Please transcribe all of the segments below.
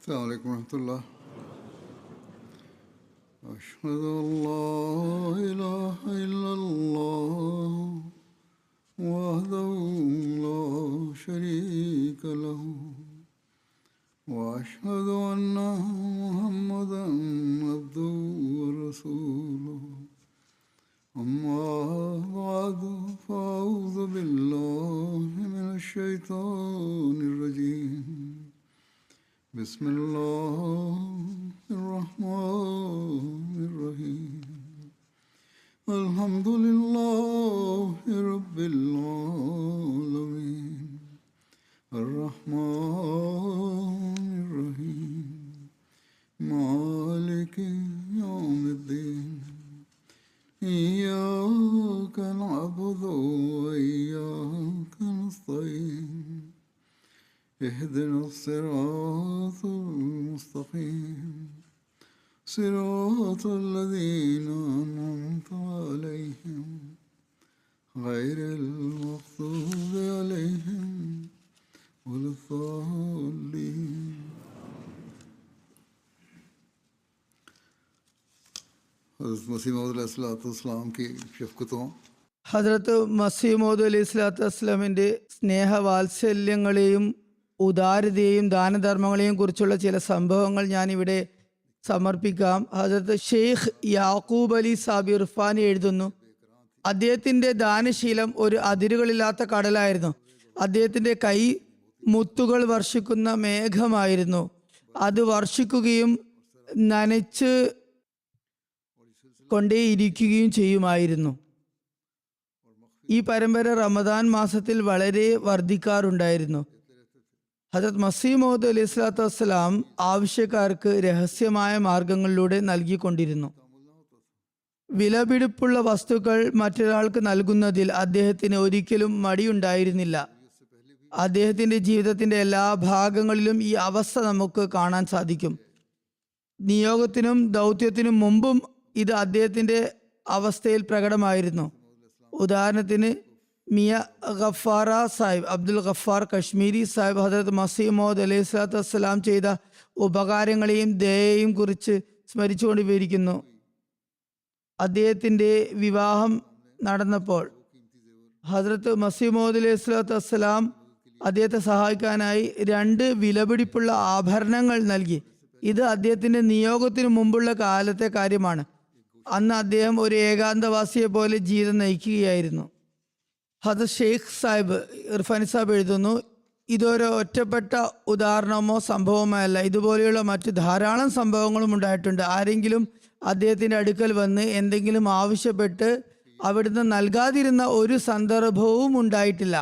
السلام عليكم ورحمة الله. أشهد أن لا إله إلا الله وحده لا شريك له وأشهد أن محمدا عبده ورسوله. أما بعد فأعوذ بالله من الشيطان الرجيم. بسم الله الرحمن الرحيم. الحمد لله رب العالمين الرحمن الرحيم مالك يوم الدين. إياك نعبد وإياك نستعين. اهدنا الصراط المستقيم صراط الذين أنعمت عليهم غير المغضوب عليهم ولا الضالين. हज़रत मसीह मौद अलैहिस्सलाम की शफ़क़तों ഹദ്രത്ത് മസീഹ് മൗഊദ് അലൈഹി സ്വലാത്തു വസ്സലാമിൻ്റെ സ്നേഹവാത്സല്യങ്ങളെയും ഉദാരതയെയും ദാനധർമ്മങ്ങളെയും കുറിച്ചുള്ള ചില സംഭവങ്ങൾ ഞാനിവിടെ സമർപ്പിക്കാം. ഹദ്രത്ത് ഷെയ്ഖ് യാക്കൂബ് അലി സാബി ഇർഫാനി എഴുതുന്നു, അദ്ദേഹത്തിൻ്റെ ദാനശീലം ഒരു അതിരുകളില്ലാത്ത കടലായിരുന്നു. അദ്ദേഹത്തിൻ്റെ കൈ മുത്തുകൾ വർഷിക്കുന്ന മേഘമായിരുന്നു. അത് വർഷിക്കുകയും നനച്ച് കൊണ്ടേയിരിക്കുകയും ചെയ്യുമായിരുന്നു. ഈ പരമ്പര റമദാൻ മാസത്തിൽ വളരെ വർദ്ധിക്കാറുണ്ടായിരുന്നു. ഹദരത്ത് മസീഹ് മൗഊദ് അലൈഹി സ്വലാത്തു വസ്സലാം ആവശ്യക്കാർക്ക് രഹസ്യമായ മാർഗങ്ങളിലൂടെ നൽകിക്കൊണ്ടിരുന്നു. വിലപിടിപ്പുള്ള വസ്തുക്കൾ മറ്റൊരാൾക്ക് നൽകുന്നതിൽ അദ്ദേഹത്തിന് ഒരിക്കലും മടിയുണ്ടായിരുന്നില്ല. അദ്ദേഹത്തിന്റെ ജീവിതത്തിന്റെ എല്ലാ ഭാഗങ്ങളിലും ഈ അവസ്ഥ നമുക്ക് കാണാൻ സാധിക്കും. നിയോഗത്തിനും ദൗത്യത്തിനും മുമ്പും ഇത് അദ്ദേഹത്തിന്റെ അവസ്ഥയിൽ പ്രകടമായിരുന്നു. ഉദാഹരണത്തിന് മിയ ഗഫാറ സാഹിബ്, അബ്ദുൽ ഗഫാർ കശ്മീരി സാഹിബ് ഹദരത്ത് മസീഹ് മൗഊദ് അലൈഹി സ്വലാത്തു വസ്സലാം ചെയ്ത ഉപകാരങ്ങളെയും ദയയെയും കുറിച്ച് സ്മരിച്ചുകൊണ്ട് വിവരിക്കുന്നു. അദ്ദേഹത്തിൻ്റെ വിവാഹം നടന്നപ്പോൾ ഹദരത്ത് മസീഹ് മൗഊദ് അലൈഹി സ്വലാത്തു വസ്സലാം അദ്ദേഹത്തെ സഹായിക്കാനായി 2 വിലപിടിപ്പുള്ള ആഭരണങ്ങൾ നൽകി. ഇത് അദ്ദേഹത്തിൻ്റെ നിയോഗത്തിന് മുമ്പുള്ള കാലത്തെ കാര്യമാണ്. അന്ന് അദ്ദേഹം ഒരു ഏകാന്തവാസിയെ പോലെ ജീവിതം നയിക്കുകയായിരുന്നു. ഹദരത്ത് ഷെയ്ഖ് സാഹിബ് ഇർഫാനി സാഹിബ് എഴുതുന്നു, ഇതൊരു ഒറ്റപ്പെട്ട ഉദാഹരണമോ സംഭവമോ അല്ല. ഇതുപോലെയുള്ള മറ്റു ധാരാളം സംഭവങ്ങളും ഉണ്ടായിട്ടുണ്ട്. ആരെങ്കിലും അദ്ദേഹത്തിൻ്റെ അടുക്കൽ വന്ന് എന്തെങ്കിലും ആവശ്യപ്പെട്ട് അവിടുന്ന് നൽകാതിരുന്ന ഒരു സന്ദർഭവും ഉണ്ടായിട്ടില്ല.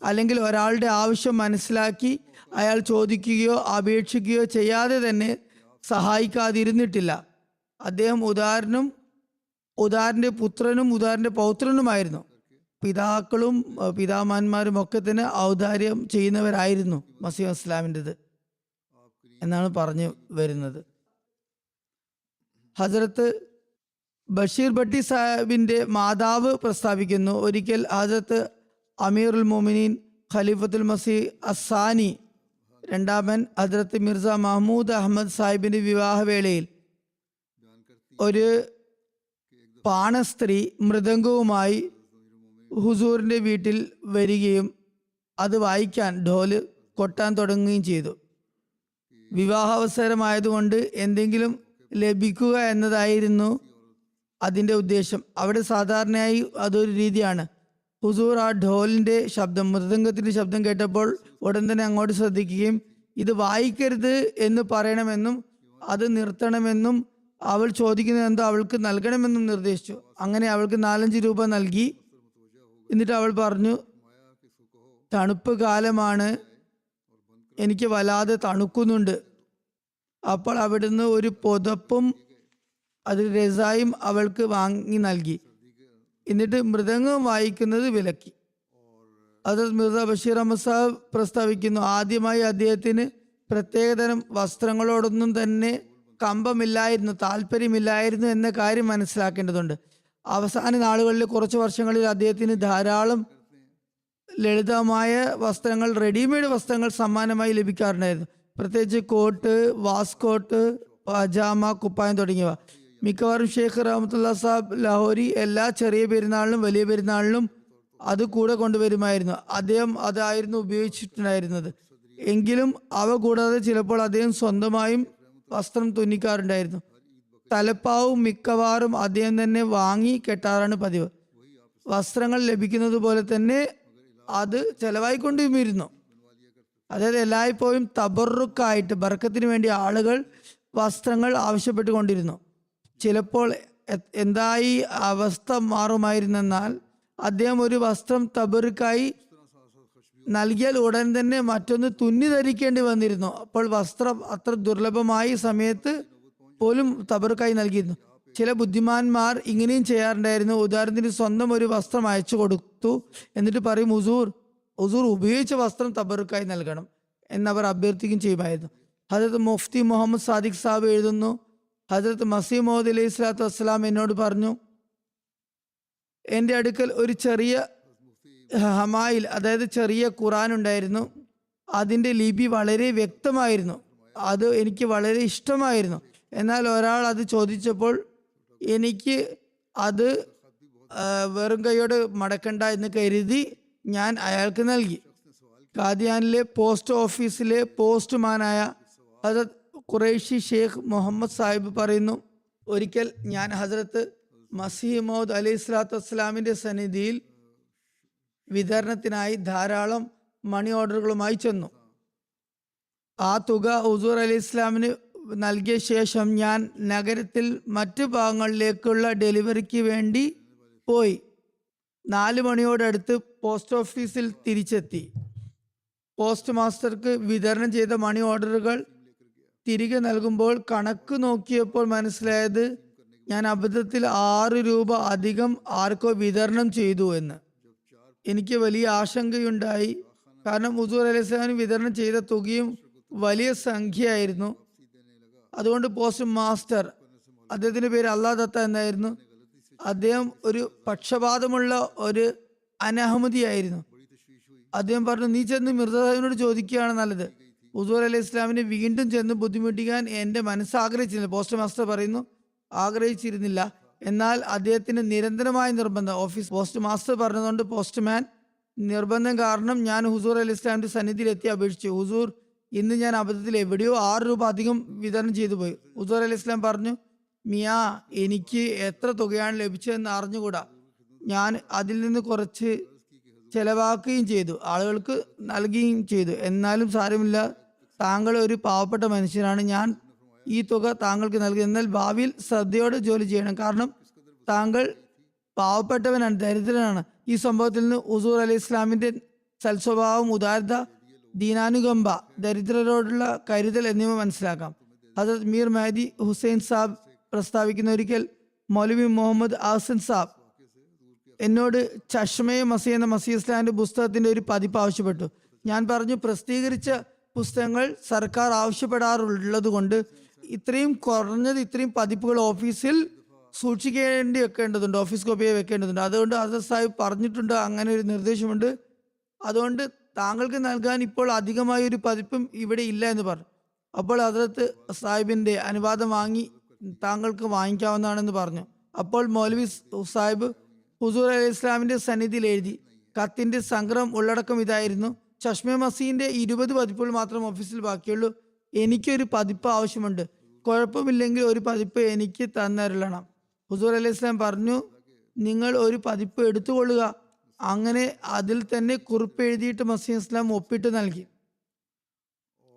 അല്ലെങ്കിൽ ഒരാളുടെ ആവശ്യം മനസ്സിലാക്കി അയാൾ ചോദിക്കുകയോ അപേക്ഷിക്കുകയോ ചെയ്യാതെ തന്നെ സഹായിക്കാതിരുന്നിട്ടില്ല. അദ്ദേഹം ഉദാരൻ്റെ പുത്രനും ഉദാരൻ്റെ പൗത്രനുമായിരുന്നു. പിതാക്കളും പിതാമഹന്മാരും ഒക്കെ തന്നെ ഔദാര്യം ചെയ്യുന്നവരായിരുന്നു മസീഹ് ഇസ്ലാമിൻ്റെത് എന്നാണ് പറഞ്ഞു വരുന്നത്. ഹസ്രത്ത് ബഷീർ ഭട്ടി സാഹിബിൻ്റെ മാതാവ് പ്രസ്താവിക്കുന്നു, ഒരിക്കൽ ഹസ്രത്ത് അമീറുൽ മോമിനീൻ ഖലീഫത്തുൽ മസീഹ് അസാനി രണ്ടാമൻ ഹസ്രത്ത് മിർസ മഹ്മൂദ് അഹമ്മദ് സാഹിബിൻ്റെ വിവാഹവേളയിൽ ഒരു പാണസ്ത്രീ മൃദംഗവുമായി ഹുസൂറിൻ്റെ വീട്ടിൽ വരികയും അത് വായിക്കാൻ ഢോല് കൊട്ടാൻ തുടങ്ങുകയും ചെയ്തു. വിവാഹാവസരമായതുകൊണ്ട് എന്തെങ്കിലും ലഭിക്കുക എന്നതായിരുന്നു അതിൻ്റെ ഉദ്ദേശം. അവിടെ സാധാരണയായി അതൊരു രീതിയാണ്. ഹുസൂർ ആ ഢോലിൻ്റെ ശബ്ദം, മൃദംഗത്തിൻ്റെ ശബ്ദം കേട്ടപ്പോൾ ഉടൻ തന്നെ അങ്ങോട്ട് ശ്രദ്ധിക്കുകയും ഇത് വായിക്കരുത് എന്ന് പറയണമെന്നും അത് നിർത്തണമെന്നും അവൾ ചോദിക്കുന്നത് എന്തോ അവൾക്ക് നൽകണമെന്നും നിർദ്ദേശിച്ചു. അങ്ങനെ അവൾക്ക് 4-5 രൂപ നൽകി. എന്നിട്ട് അവൾ പറഞ്ഞു, തണുപ്പ് കാലമാണ്, എനിക്ക് വല്ലാതെ തണുക്കുന്നുണ്ട്. അപ്പോൾ അവിടുന്ന് ഒരു പുതപ്പും അതിൽ രസായും അവൾക്ക് വാങ്ങി നൽകി. എന്നിട്ട് മൃദംഗം വായിക്കുന്നത് വിലക്കി. ഹദരത്ത് മിർസ ബഷീർ അഹമ്മദ് സാഹിബ് പ്രസ്താവിക്കുന്നു, ആദ്യമായി അദ്ദേഹത്തിന് പ്രത്യേകതരം വസ്ത്രങ്ങളോടൊന്നും തന്നെ കമ്പമില്ലായിരുന്നു, താല്പര്യമില്ലായിരുന്നു എന്ന കാര്യം മനസ്സിലാക്കേണ്ടതുണ്ട്. അവസാന നാളുകളിൽ കുറച്ച് വർഷങ്ങളിൽ അദ്ദേഹത്തിന് ധാരാളം ലളിതമായ വസ്ത്രങ്ങൾ, റെഡിമെയ്ഡ് വസ്ത്രങ്ങൾ സമ്മാനമായി ലഭിക്കാറുണ്ടായിരുന്നു. പ്രത്യേകിച്ച് കോട്ട്, വാസ്കോട്ട്, പജാമ, കുപ്പായം തുടങ്ങിയവ. മിക്കവാറും ഷെയ്ഖ് റഹ്മത്തുള്ള സാബ് ലാഹോരി എല്ലാ ചെറിയ പെരുന്നാളിനും വലിയ പെരുന്നാളിനും അത് കൂടെ കൊണ്ടുവരുമായിരുന്നു. അദ്ദേഹം അതായിരുന്നു ഉപയോഗിച്ചിട്ടുണ്ടായിരുന്നത്. എങ്കിലും അവ കൂടാതെ ചിലപ്പോൾ അദ്ദേഹം സ്വന്തമായും വസ്ത്രം തുന്നിക്കാറുണ്ടായിരുന്നു. തലപ്പാവും മിക്കവാറും അദ്ദേഹം തന്നെ വാങ്ങി കെട്ടാറാണ് പതിവ്. വസ്ത്രങ്ങൾ ലഭിക്കുന്നത് പോലെ തന്നെ അത് ചെലവായിക്കൊണ്ടിരുന്നു. അതായത് എല്ലായ്പ്പോഴും തബറുക്കായിട്ട് ബർക്കത്തിന് വേണ്ടി ആളുകൾ വസ്ത്രങ്ങൾ ആവശ്യപ്പെട്ടുകൊണ്ടിരുന്നു. ചിലപ്പോൾ എന്തായി അവസ്ഥ മാറുമായിരുന്നെന്നാൽ അദ്ദേഹം ഒരു വസ്ത്രം തബറുക്കായി നൽകിയാൽ ഉടൻ തന്നെ മറ്റൊന്ന് തുന്നി ധരിക്കേണ്ടി വന്നിരുന്നു. അപ്പോൾ വസ്ത്രം അത്ര ദുർലഭമായ സമയത്ത് പോലും തബറുക്കായി നൽകിയിരുന്നു. ചില ബുദ്ധിമാന്മാർ ഇങ്ങനെയും ചെയ്യാറുണ്ടായിരുന്നു. ഉദാഹരണത്തിന് സ്വന്തം ഒരു വസ്ത്രം അയച്ചു കൊടുത്തു, എന്നിട്ട് പറയും ഹുസൂർ ഉപയോഗിച്ച വസ്ത്രം തബറുക്കായി നൽകണം എന്നവർ അഭ്യർത്ഥിക്കുകയും ചെയ്യുമായിരുന്നു. ഹജരത്ത് മുഫ്തി മുഹമ്മദ് സാദിഖ് സാബ് എഴുതുന്നു, ഹജരത്ത് മസീഹ് മൗഊദ് അലൈഹി സ്വലാത്തു വസ്സലാം എന്നോട് പറഞ്ഞു, എൻ്റെ അടുക്കൽ ഒരു ചെറിയ ഹമായിൽ, അതായത് ചെറിയ ഖുറാൻ ഉണ്ടായിരുന്നു. അതിൻ്റെ ലിപി വളരെ വ്യക്തമായിരുന്നു. അത് എനിക്ക് വളരെ ഇഷ്ടമായിരുന്നു. എന്നാൽ ഒരാൾ അത് ചോദിച്ചപ്പോൾ എനിക്ക് അത് വെറും കൈയോട് മടക്കണ്ട എന്ന് കരുതി ഞാൻ അയാൾക്ക് നൽകി. ഖാദിയാനിലെ പോസ്റ്റ് ഓഫീസിലെ പോസ്റ്റ്മാനായ ഹസരത്ത് ഖുറൈഷി ഷെയ്ഖ് മുഹമ്മദ് സാഹിബ് പറയുന്നു, ഒരിക്കൽ ഞാൻ ഹസരത്ത് മസീഹ് മൗഊദ് അലൈഹി സ്വലാത്തു വസ്സലാമിൻ്റെ സന്നിധിയിൽ വിതരണത്തിനായി ധാരാളം മണി ഓർഡറുകളുമായി ചെന്നു. ആ തുക ഹുസൂർ അലൈഹി ഇസ്ലാമിന് നൽകിയ ശേഷം ഞാൻ നഗരത്തിൽ മറ്റു ഭാഗങ്ങളിലേക്കുള്ള ഡെലിവറിക്ക് വേണ്ടി പോയി. 4 മണിയോടടുത്ത് പോസ്റ്റ് ഓഫീസിൽ തിരിച്ചെത്തി. പോസ്റ്റ് മാസ്റ്റർക്ക് വിതരണം ചെയ്ത മണി ഓർഡറുകൾ തിരികെ നൽകുമ്പോൾ കണക്ക് നോക്കിയപ്പോൾ മനസ്സിലായത് ഞാൻ അബദ്ധത്തിൽ 6 രൂപ അധികം ആർക്കോ വിതരണം ചെയ്തു എന്ന്. എനിക്ക് വലിയ ആശങ്കയുണ്ടായി. കാരണം ഹുസൂർ അലൈഹി സ്വലാമിന് വിതരണം ചെയ്ത തുകയും വലിയ സംഖ്യയായിരുന്നു. അതുകൊണ്ട് പോസ്റ്റ് മാസ്റ്റർ, അദ്ദേഹത്തിന്റെ പേര് അല്ലാ ദത്ത എന്നായിരുന്നു, അദ്ദേഹം ഒരു പക്ഷപാതമുള്ള ഒരു അനഹമ്മദിയായിരുന്നു. അദ്ദേഹം പറഞ്ഞു, നീ ചെന്ന് മിർസ സാഹിബിനോട് ചോദിക്കുകയാണ് നല്ലത്. ഹുസൂർ അലൈഹി ഇസ്ലാമിനെ വീണ്ടും ചെന്ന് ബുദ്ധിമുട്ടിക്കാൻ എൻ്റെ മനസ്സ് ആഗ്രഹിച്ചിരുന്നില്ല. പോസ്റ്റ് മാസ്റ്റർ പറയുന്നു, ആഗ്രഹിച്ചിരുന്നില്ല. എന്നാൽ അദ്ദേഹത്തിന് നിരന്തരമായ നിർബന്ധം, ഓഫീസ് പോസ്റ്റ് മാസ്റ്റർ പറഞ്ഞതുകൊണ്ട് പോസ്റ്റ്മാൻ നിർബന്ധം കാരണം ഞാൻ ഹുസൂർ അലൈഹി ഇസ്ലാമിന്റെ സന്നിധിയിൽ എത്തി അപേക്ഷിച്ചു, ഹുസൂർ ഇന്ന് ഞാൻ അബദ്ധത്തിൽ എവിടെയോ 6 രൂപ അധികം വിതരണം ചെയ്തു പോയി. ഹുസൂർ അലൈഹി ഇസ്ലാം പറഞ്ഞു, മിയാ, എനിക്ക് എത്ര തുകയാണ് ലഭിച്ചതെന്ന് അറിഞ്ഞുകൂടാ. ഞാൻ അതിൽ നിന്ന് കുറച്ച് ചെലവാക്കുകയും ചെയ്തു, ആളുകൾക്ക് നൽകുകയും ചെയ്തു. എന്നാലും സാരമില്ല, താങ്കൾ ഒരു പാവപ്പെട്ട മനുഷ്യനാണ്, ഞാൻ ഈ തുക താങ്കൾക്ക് നൽകി. എന്നാൽ ഭാവിയിൽ ശ്രദ്ധയോടെ ജോലി ചെയ്യണം, കാരണം താങ്കൾ പാവപ്പെട്ടവനാണ്, ദരിദ്രനാണ്. ഈ സംഭവത്തിൽ നിന്ന് ഹുസൂർ അലൈഹി ഇസ്ലാമിന്റെ സൽസ്വഭാവം, ഉദാരത, ദീനാനുകമ്പ, ദരിദ്രരോടുള്ള കരുതൽ എന്നിവ മനസ്സിലാക്കാം. ഹസരത്ത് മീർ മെഹദി ഹുസൈൻ സാബ് പ്രസ്താവിക്കുന്ന, ഒരിക്കൽ മൗലവി മുഹമ്മദ് ആസൻ സാബ് എന്നോട് ചഷ്മെ മസീഹ് എന്ന മസീഹ് ഇസ്ലാമിന്റെ പുസ്തകത്തിന്റെ ഒരു പതിപ്പ് ആവശ്യപ്പെട്ടു. ഞാൻ പറഞ്ഞു, പ്രസിദ്ധീകരിച്ച പുസ്തകങ്ങൾ സർക്കാർ ആവശ്യപ്പെടാറുള്ളത് കൊണ്ട് ഇത്രയും കുറഞ്ഞത് ഇത്രയും പതിപ്പുകൾ ഓഫീസിൽ സൂക്ഷിക്കേണ്ടി വെക്കേണ്ടതുണ്ട്, ഓഫീസ് കോപ്പിയെ വെക്കേണ്ടതുണ്ട്. അതുകൊണ്ട് ഹസരത്ത് സാഹിബ് പറഞ്ഞിട്ടുണ്ട്, അങ്ങനെ ഒരു നിർദ്ദേശമുണ്ട്. അതുകൊണ്ട് താങ്കൾക്ക് നൽകാൻ ഇപ്പോൾ അധികമായ ഒരു പതിപ്പും ഇവിടെ ഇല്ല എന്ന് പറഞ്ഞു. അപ്പോൾ ഹസരത്ത് സാഹിബിന്റെ അനുവാദം വാങ്ങി താങ്കൾക്ക് വാങ്ങിക്കാവുന്നതാണെന്ന് പറഞ്ഞു. അപ്പോൾ മൗലവി സാഹിബ് ഹുസൂർ അലൈഹി ഇസ്ലാമിന്റെ സന്നിധിയിൽ എഴുതി. കത്തിന്റെ സംഗ്രഹം ഉള്ളടക്കം ഇതായിരുന്നു: ചഷ്മെ മസീന്റെ 20 പതിപ്പുകൾ മാത്രം ഓഫീസിൽ ബാക്കിയുള്ളൂ. എനിക്കൊരു പതിപ്പ് ആവശ്യമുണ്ട്. കുഴപ്പമില്ലെങ്കിൽ ഒരു പതിപ്പ് എനിക്ക് തന്നരുളണം. ഹുസൂർ അലൈഹി ഇസ്ലാം പറഞ്ഞു, നിങ്ങൾ ഒരു പതിപ്പ് എടുത്തുകൊള്ളുക. അങ്ങനെ അതിൽ തന്നെ കുറിപ്പ് എഴുതിയിട്ട് മസീഹ് ഇസ്ലാം ഒപ്പിട്ട് നൽകി.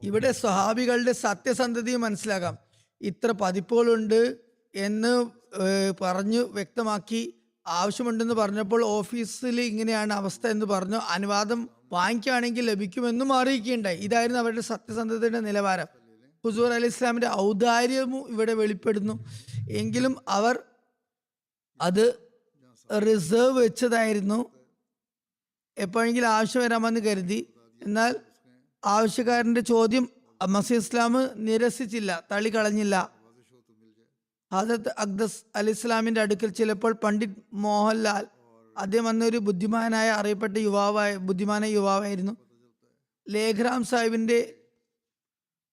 ഇവിടെ സ്വഹാബികളുടെ സത്യസന്ധതയും മനസ്സിലാക്കാം. ഇത്ര പതിപ്പുകളുണ്ട് എന്ന് പറഞ്ഞു വ്യക്തമാക്കി. ആവശ്യമുണ്ടെന്ന് പറഞ്ഞപ്പോൾ ഓഫീസിൽ ഇങ്ങനെയാണ് അവസ്ഥ എന്ന് പറഞ്ഞു. അനുവാദം വാങ്ങിക്കുകയാണെങ്കിൽ ലഭിക്കുമെന്നും അറിയിക്കുകയുണ്ടായി. ഇതായിരുന്നു അവരുടെ സത്യസന്ധതയുടെ നിലവാരം. ഹുസൂർ അലൈഹി ഇസ്ലാമിന്റെ ഔദാര്യവും ഇവിടെ വെളിപ്പെടുന്നു. എങ്കിലും അവർ അത് റിസർവ് വെച്ചതായിരുന്നു, എപ്പോഴെങ്കിലും ആവശ്യം വരാമെന്ന് കരുതി. എന്നാൽ ആവശ്യക്കാരന്റെ ചോദ്യം മസീഹ് ഇസ്ലാം നിരസിച്ചില്ല, തള്ളിക്കളഞ്ഞില്ല. ഹദരത്ത് അഖ്ദസ് അലി ഇസ്ലാമിന്റെ അടുക്കൽ ചിലപ്പോൾ പണ്ഡിറ്റ് മോഹൻലാൽ, അദ്ദേഹം അന്നൊരു അറിയപ്പെട്ട ബുദ്ധിമാനായ യുവാവായിരുന്നു, ലേഖ്റാം സാഹിബിന്റെ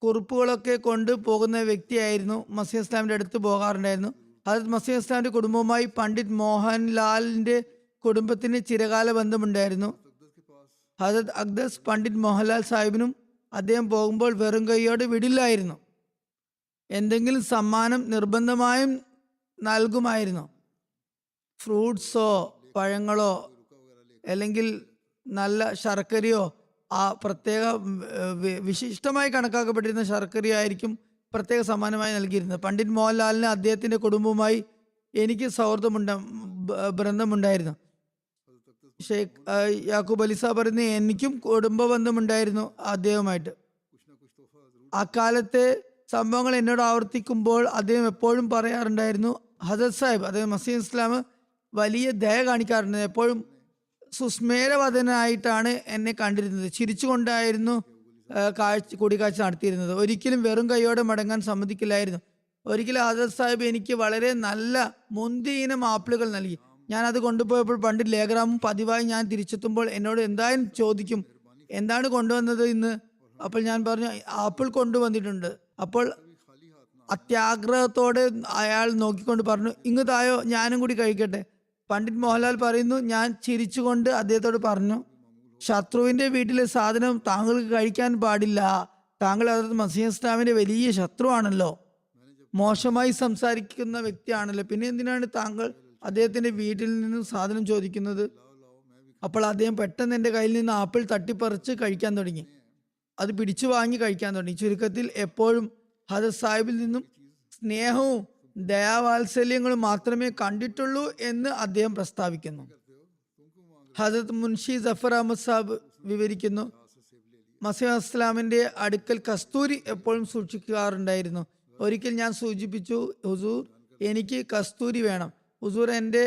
കുറിപ്പുകളൊക്കെ കൊണ്ട് പോകുന്ന വ്യക്തിയായിരുന്നു. മസീഹ് ഇസ്ലാമിന്റെ അടുത്ത് പോകാറുണ്ടായിരുന്നു. ഹജരത് മസീഹ് ഇസ്ലാമിന്റെ കുടുംബവുമായി പണ്ഡിറ്റ് മോഹൻലാലിന്റെ കുടുംബത്തിന് ചിരകാല ബന്ധമുണ്ടായിരുന്നു. ഹജരത് അഖ്ദസ് പണ്ഡിറ്റ് മോഹൻലാൽ സാഹിബിനും അദ്ദേഹം പോകുമ്പോൾ വെറും കൈയോടെ വിടില്ലായിരുന്നു. എന്തെങ്കിലും സമ്മാനം നിർബന്ധമായും നൽകുമായിരുന്നു. ഫ്രൂട്ട്സോ പഴങ്ങളോ അല്ലെങ്കിൽ നല്ല ശർക്കരയോ, ആ പ്രത്യേക വിശിഷ്ടമായി കണക്കാക്കപ്പെട്ടിരുന്ന ശർക്കരയായിരിക്കും പ്രത്യേക സമ്മാനമായി നൽകിയിരുന്നത്. പണ്ഡിറ്റ് മോഹൻലാലിന് അദ്ദേഹത്തിന്റെ കുടുംബവുമായി എനിക്ക് ബന്ധമുണ്ടായിരുന്നു. ഷെയ്ഖ് യാക്കൂബ് അലി സാബ് പറയുന്നത് എനിക്കും കുടുംബ ബന്ധമുണ്ടായിരുന്നു അദ്ദേഹവുമായിട്ട്. അക്കാലത്തെ സംഭവങ്ങൾ എന്നോട് ആവർത്തിക്കുമ്പോൾ അദ്ദേഹം എപ്പോഴും പറയാറുണ്ടായിരുന്നു, ഹസരത് സാഹിബ്, അദ്ദേഹം മസീഹ് ഇസ്ലാം വലിയ ദയ കാണിക്കാറുണ്ട്. എപ്പോഴും സുസ്മേരവദനായിട്ടാണ് എന്നെ കണ്ടിരുന്നത്. ചിരിച്ചുകൊണ്ടായിരുന്നു കൂടിക്കാഴ്ച നടത്തിയിരുന്നത്. ഒരിക്കലും വെറും കൈയോടെ മടങ്ങാൻ സമ്മതിക്കില്ലായിരുന്നു. ഒരിക്കലും ഹസരത് സാഹിബ് എനിക്ക് വളരെ നല്ല മുന്തിയ ഇനം ആപ്പിളുകൾ നൽകി. ഞാൻ അത് കൊണ്ടുപോയപ്പോൾ പണ്ഡിറ്റ് ലേഖറാമും പതിവായി ഞാൻ തിരിച്ചെത്തുമ്പോൾ എന്നോട് എന്തായാലും ചോദിക്കും, എന്താണ് കൊണ്ടുവന്നത് ഇന്ന്? അപ്പോൾ ഞാൻ പറഞ്ഞു, ആപ്പിൾ കൊണ്ടുവന്നിട്ടുണ്ട്. അപ്പോൾ അത്യാഗ്രഹത്തോടെ അയാൾ നോക്കിക്കൊണ്ട് പറഞ്ഞു, ഇങ്ങ് തായോ, ഞാനും കൂടി കഴിക്കട്ടെ. പണ്ഡിറ്റ് മോഹൻലാൽ പറയുന്നു, ഞാൻ ചിരിച്ചുകൊണ്ട് അദ്ദേഹത്തോട് പറഞ്ഞു, ശത്രുവിന്റെ വീട്ടിലെ സാധനം താങ്കൾക്ക് കഴിക്കാൻ പാടില്ല. താങ്കൾ ഹദരത്ത് മസീഹ് ഇസ്ലാമിന്റെ വലിയ ശത്രുവാണല്ലോ, മോശമായി സംസാരിക്കുന്ന വ്യക്തിയാണല്ലോ, പിന്നെ എന്തിനാണ് താങ്കൾ അദ്ദേഹത്തിന്റെ വീട്ടിൽ നിന്നും സാധനം ചോദിക്കുന്നത്? അപ്പോൾ അദ്ദേഹം പെട്ടെന്ന് എൻ്റെ കയ്യിൽ നിന്ന് ആപ്പിൾ തട്ടിപ്പറിച്ച് കഴിക്കാൻ തുടങ്ങി. അത് പിടിച്ചു വാങ്ങി കഴിക്കാൻ തുടങ്ങി. ചുരുക്കത്തിൽ എപ്പോഴും ഹദരത്ത് സാഹിബിൽ നിന്നും സ്നേഹവും ദയാവാത്സല്യങ്ങളും മാത്രമേ കണ്ടിട്ടുള്ളൂ എന്ന് അദ്ദേഹം പ്രസ്താവിക്കുന്നു. ഹദരത്ത് മുൻഷി ജഫർ അഹമ്മദ് സാഹിബ് വിവരിക്കുന്നു, മസീഹ് ഇസ്ലാമിന്റെ അടുക്കൽ കസ്തൂരി എപ്പോഴും സൂക്ഷിക്കാറുണ്ടായിരുന്നു. ഒരിക്കൽ ഞാൻ സൂചിപ്പിച്ചു, ഹുസൂർ, എനിക്ക് കസ്തൂരി വേണം. ഹുസൂർ എൻ്റെ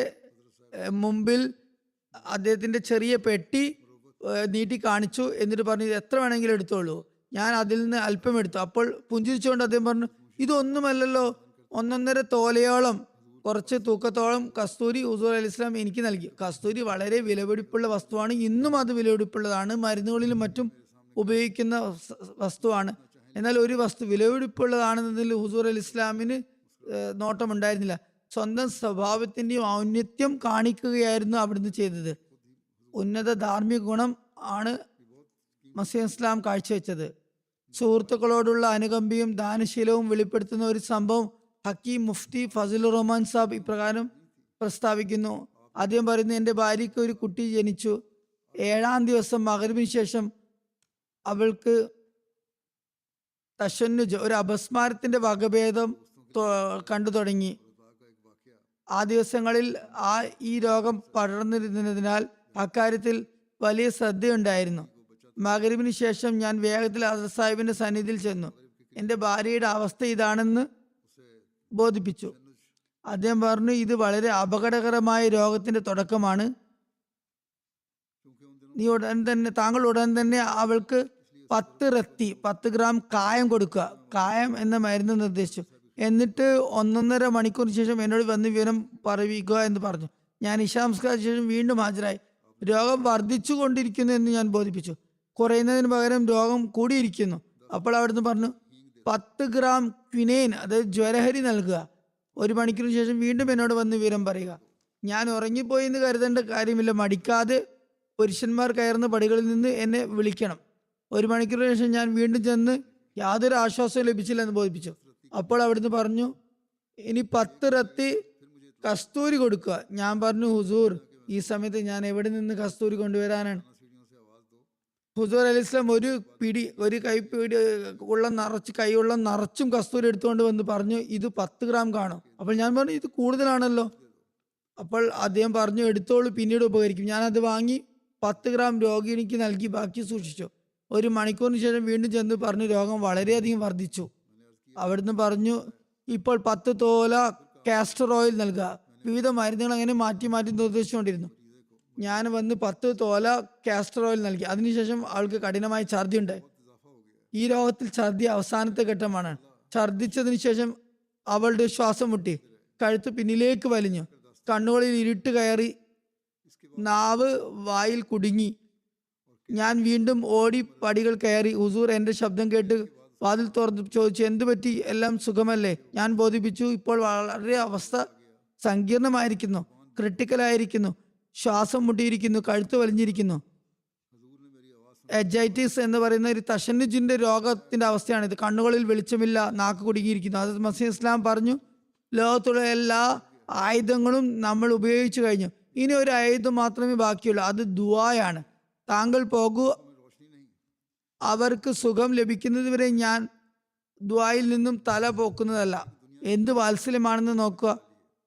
മുമ്പിൽ അദ്ദേഹത്തിന്റെ ചെറിയ പെട്ടി നീട്ടി കാണിച്ചു. എന്നിട്ട് പറഞ്ഞു, ഇത് എത്ര വേണമെങ്കിലും എടുത്തോളൂ. ഞാൻ അതിൽ നിന്ന് അല്പം എടുത്തു. അപ്പോൾ പുഞ്ചിരിച്ചുകൊണ്ട് അദ്ദേഹം പറഞ്ഞു, ഇതൊന്നുമല്ലല്ലോ, 1.5 തോലയോളം, കുറച്ച് തൂക്കത്തോളം കസ്തൂരി ഹുസൂർ അലി ഇസ്ലാം എനിക്ക് നൽകി. കസ്തൂരി വളരെ വിലപിടിപ്പുള്ള വസ്തുവാണ്. ഇന്നും അത് വിലപിടിപ്പുള്ളതാണ്. മരുന്നുകളിലും മറ്റും ഉപയോഗിക്കുന്ന വസ്തുവാണ്. എന്നാൽ ഒരു വസ്തു വിലപിടിപ്പുള്ളതാണെന്നതിൽ ഹുസൂർ അലി ഇസ്ലാമിന് നോട്ടമുണ്ടായിരുന്നില്ല. സ്വന്തം സ്വഭാവത്തിന്റെയും ഔന്നത്യം കാണിക്കുകയായിരുന്നു അവിടുന്ന് ചെയ്തത്. ഉന്നത ധാർമ്മിക ഗുണം ആണ് മസീഹ് ഇസ്ലാം കാഴ്ചവെച്ചത്. സുഹൃത്തുക്കളോടുള്ള അനുകമ്പയും ദാനശീലവും വെളിപ്പെടുത്തുന്ന ഒരു സംഭവം ഹക്കീം മുഫ്തി ഫസലുർ റഹ്മാൻ സാബ് ഇപ്രകാരം പ്രസ്താവിക്കുന്നു. അദ്ദേഹം പറയുന്നു, എൻ്റെ ഭാര്യയ്ക്ക് ഒരു കുട്ടി ജനിച്ചു. 7-ാം ദിവസം മഗ്‌രിബിന് ശേഷം അവൾക്ക് തശന്നുജ്, ഒരു അപസ്മാരത്തിന്റെ വകഭേദം കണ്ടു തുടങ്ങി. ആ ദിവസങ്ങളിൽ ഈ രോഗം പടർന്നിരുന്നതിനാൽ അക്കാര്യത്തിൽ വലിയ ശ്രദ്ധയുണ്ടായിരുന്നു. മഗ്‌രിബിന് ശേഷം ഞാൻ വേഗത്തിൽ ഹദരത്ത് സാഹിബിന്റെ സന്നിധിയിൽ ചെന്നു. എൻ്റെ ഭാര്യയുടെ അവസ്ഥ ഇതാണെന്ന് ബോധിപ്പിച്ചു. അദ്ദേഹം പറഞ്ഞു, ഇത് വളരെ അപകടകരമായ രോഗത്തിന്റെ തുടക്കമാണ്. താങ്കൾ ഉടൻ തന്നെ അവൾക്ക് 10 റത്തി 10 ഗ്രാം കായം കൊടുക്കുക. കായം എന്ന മരുന്ന് നിർദ്ദേശിച്ചു. എന്നിട്ട് 1.5 മണിക്കൂറിന് ശേഷം എന്നോട് വന്ന് വിവരം പറയിക്കുക എന്ന് പറഞ്ഞു. ഞാൻ ഇശാംസ്കാരത്തിന് ശേഷം വീണ്ടും ഹാജരായി. രോഗം വർദ്ധിച്ചു കൊണ്ടിരിക്കുന്നു എന്ന് ഞാൻ ബോധിപ്പിച്ചു. കുറയുന്നതിന് പകരം രോഗം കൂടിയിരിക്കുന്നു. അപ്പോൾ അവിടുന്ന് പറഞ്ഞു, 10 ഗ്രാം ക്വിനൈൻ, അതായത് ജ്വരഹരി നൽകുക. 1 മണിക്കൂറിന് ശേഷം വീണ്ടും എന്നോട് വന്ന് വിവരം പറയുക. ഞാൻ ഉറങ്ങിപ്പോയി എന്ന് കരുതേണ്ട കാര്യമില്ല. മടിക്കാതെ പുരുഷന്മാർ കയറുന്ന പടികളിൽ നിന്ന് എന്നെ വിളിക്കണം. 1 മണിക്കൂറിന് ശേഷം ഞാൻ വീണ്ടും ചെന്ന് യാതൊരു ആശ്വാസവും ലഭിച്ചില്ല എന്ന് ബോധിപ്പിച്ചു. അപ്പോൾ അവിടുന്ന് പറഞ്ഞു, ഇനി 10 റത്തി കസ്തൂരി കൊടുക്കുക. ഞാൻ പറഞ്ഞു, ഹുസൂർ, ഈ സമയത്ത് ഞാൻ എവിടെ നിന്ന് കസ്തൂരി കൊണ്ടുവരാനാണ്? ഹുസൂർ അലി ഇസ്ലാം ഒരു കൈപ്പിടി കൈയുള്ള നിറച്ചും കസ്തൂരി എടുത്തുകൊണ്ട് വന്ന് പറഞ്ഞു, ഇത് 10 ഗ്രാം കാണും. അപ്പോൾ ഞാൻ പറഞ്ഞു, ഇത് കൂടുതലാണല്ലോ. അപ്പോൾ അദ്ദേഹം പറഞ്ഞു, എടുത്തോളൂ, പിന്നീട് ഉപകരിക്കും. ഞാനത് വാങ്ങി 10 ഗ്രാം രോഗിണിക്ക് നൽകി, ബാക്കി സൂക്ഷിച്ചു. 1 മണിക്കൂറിന് ശേഷം വീണ്ടും ചെന്ന് പറഞ്ഞു, രോഗം വളരെയധികം വർദ്ധിച്ചു. അവിടുന്ന് പറഞ്ഞു, ഇപ്പോൾ 10 തോല കാസ്റ്റർ ഓയിൽ നൽകുക. വിവിധ മരുന്നുകൾ അങ്ങനെ മാറ്റി മാറ്റി നിർദ്ദേശിച്ചുകൊണ്ടിരുന്നു. ഞാൻ വന്ന് 10 തോല കാസ്റ്റർ ഓയിൽ നൽകി. അതിനുശേഷം അവൾക്ക് കഠിനമായ ഛർദി ഉണ്ടായി. ഈ രോഗത്തിൽ ഛർദി അവസാനത്തെ ഘട്ടമാണ്. ഛർദിച്ചതിന് ശേഷം അവളുടെ ശ്വാസം മുട്ടി, കഴുത്ത് പിന്നിലേക്ക് വലിഞ്ഞു, കണ്ണുകളിൽ ഇരുട്ട് കയറി, നാവ് വായിൽ കുടുങ്ങി. ഞാൻ വീണ്ടും ഓടി പടികൾ കയറി. ഹുസൂർ എൻ്റെ ശബ്ദം കേട്ട് വാതിൽ തുറന്ന് ചോദിച്ചു, എന്തു പറ്റി, എല്ലാം സുഖമല്ലേ? ഞാൻ ബോധിപ്പിച്ചു, ഇപ്പോൾ വളരെ അവസ്ഥ സങ്കീർണമായിരിക്കുന്നു, ക്രിട്ടിക്കലായിരിക്കുന്നു, ശ്വാസം മുട്ടിയിരിക്കുന്നു, കഴുത്ത് വലിഞ്ഞിരിക്കുന്നു. എജൈറ്റിസ് എന്ന് പറയുന്ന ഒരു തഷന്നുജിന്റെ രോഗത്തിന്റെ അവസ്ഥയാണിത്. കണ്ണുകളിൽ വെളിച്ചമില്ല, നാക്ക് കുടുങ്ങിയിരിക്കുന്നു. അത് മസീഹ് ഇസ്ലാം പറഞ്ഞു, ലോകത്തുള്ള എല്ലാ ആയുധങ്ങളും നമ്മൾ ഉപയോഗിച്ചു കഴിഞ്ഞു, ഇനി ഒരു ആയുധം മാത്രമേ ബാക്കിയുള്ളൂ, അത് ദുആയാണ്. താങ്കൾ പോകൂ, അവർക്ക് സുഖം ലഭിക്കുന്നത് വരെ ഞാൻ ദുആയിൽ നിന്നും തല പോക്കുന്നതല്ല. എന്ത് വാത്സല്യമാണെന്ന് നോക്കുക.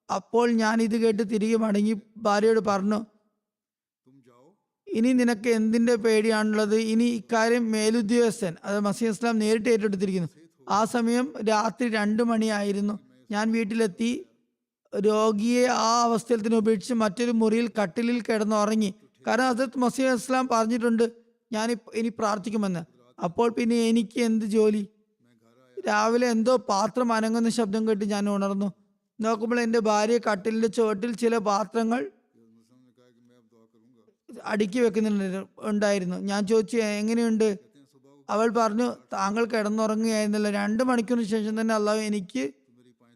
അപ്പോൾ ഞാൻ ഇത് കേട്ട് തിരികെ മടങ്ങി ഭാര്യയോട് പറഞ്ഞു, ഇനി നിനക്ക് എന്തിന്റെ പേടിയാണുള്ളത്? ഇനി ഇക്കാര്യം മേലുദ്യോഗസ്ഥൻ, അത് മസീഹ് ഇസ്ലാം നേരിട്ട് ഏറ്റെടുത്തിരിക്കുന്നു. ആ സമയം രാത്രി 2 മണിയായിരുന്നു. ഞാൻ വീട്ടിലെത്തി രോഗിയെ ആ അവസ്ഥയിൽ തന്നെ ഉപേക്ഷിച്ച് മറ്റൊരു മുറിയിൽ കട്ടിലിൽ കിടന്നുറങ്ങി. കാരണം ഹസ്രത്ത് മസീഹ് ഇസ്ലാം പറഞ്ഞിട്ടുണ്ട് ഞാൻ ഇനി പ്രാർത്ഥിക്കുമെന്ന്. അപ്പോൾ പിന്നെ എനിക്ക് എന്ത് ജോലി? രാവിലെ എന്തോ പാത്രം അനങ്ങുന്ന ശബ്ദം കേട്ട് ഞാൻ ഉണർന്നു. നോക്കുമ്പോൾ എൻ്റെ ഭാര്യ കട്ടിലിന്റെ ചുവട്ടിൽ ചില പാത്രങ്ങൾ അടുക്കി വെക്കുന്നുണ്ടായിരുന്നു. ഞാൻ ചോദിച്ചു, എങ്ങനെയുണ്ട്? അവൾ പറഞ്ഞു, താങ്കൾ കിടന്നുറങ്ങുകയായിരുന്നല്ലോ, 2 മണിക്കൂറിന് ശേഷം തന്നെ അള്ളാഹു എനിക്ക്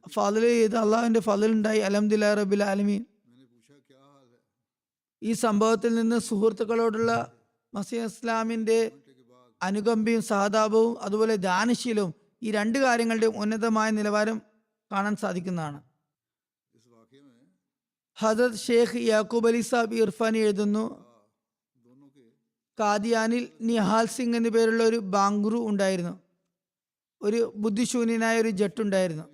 ഫضل ചെയ്ത് അള്ളാഹുവിന്റെ ഫضل ഉണ്ടായി. അൽഹംദുലില്ലാഹി റബ്ബിൽ ആലമീൻ. ഈ സംഭവത്തിൽ നിന്ന് സുഹൃത്തുക്കളോടുള്ള മസീഹ് ഇസ്ലാമിന്റെ അനുകമ്പയും സഹതാപവും അതുപോലെ ദാനശീലവും, ഈ 2 കാര്യങ്ങളുടെയും ഉന്നതമായ നിലവാരം കാണാൻ സാധിക്കുന്നതാണ്. ഹദരത്ത് ഷെയ്ഖ് യാക്കൂബ് അലി സാബ് ഇർഫാനി എഴുതുന്നു, കാദിയാനിൽ നിഹാൽ സിംഗ് എന്നു പേരുള്ള ഒരു ബാങ്കുറു ഉണ്ടായിരുന്നു. ഒരു ബുദ്ധിശൂന്യനായ ഒരു ജട്ടുണ്ടായിരുന്നു.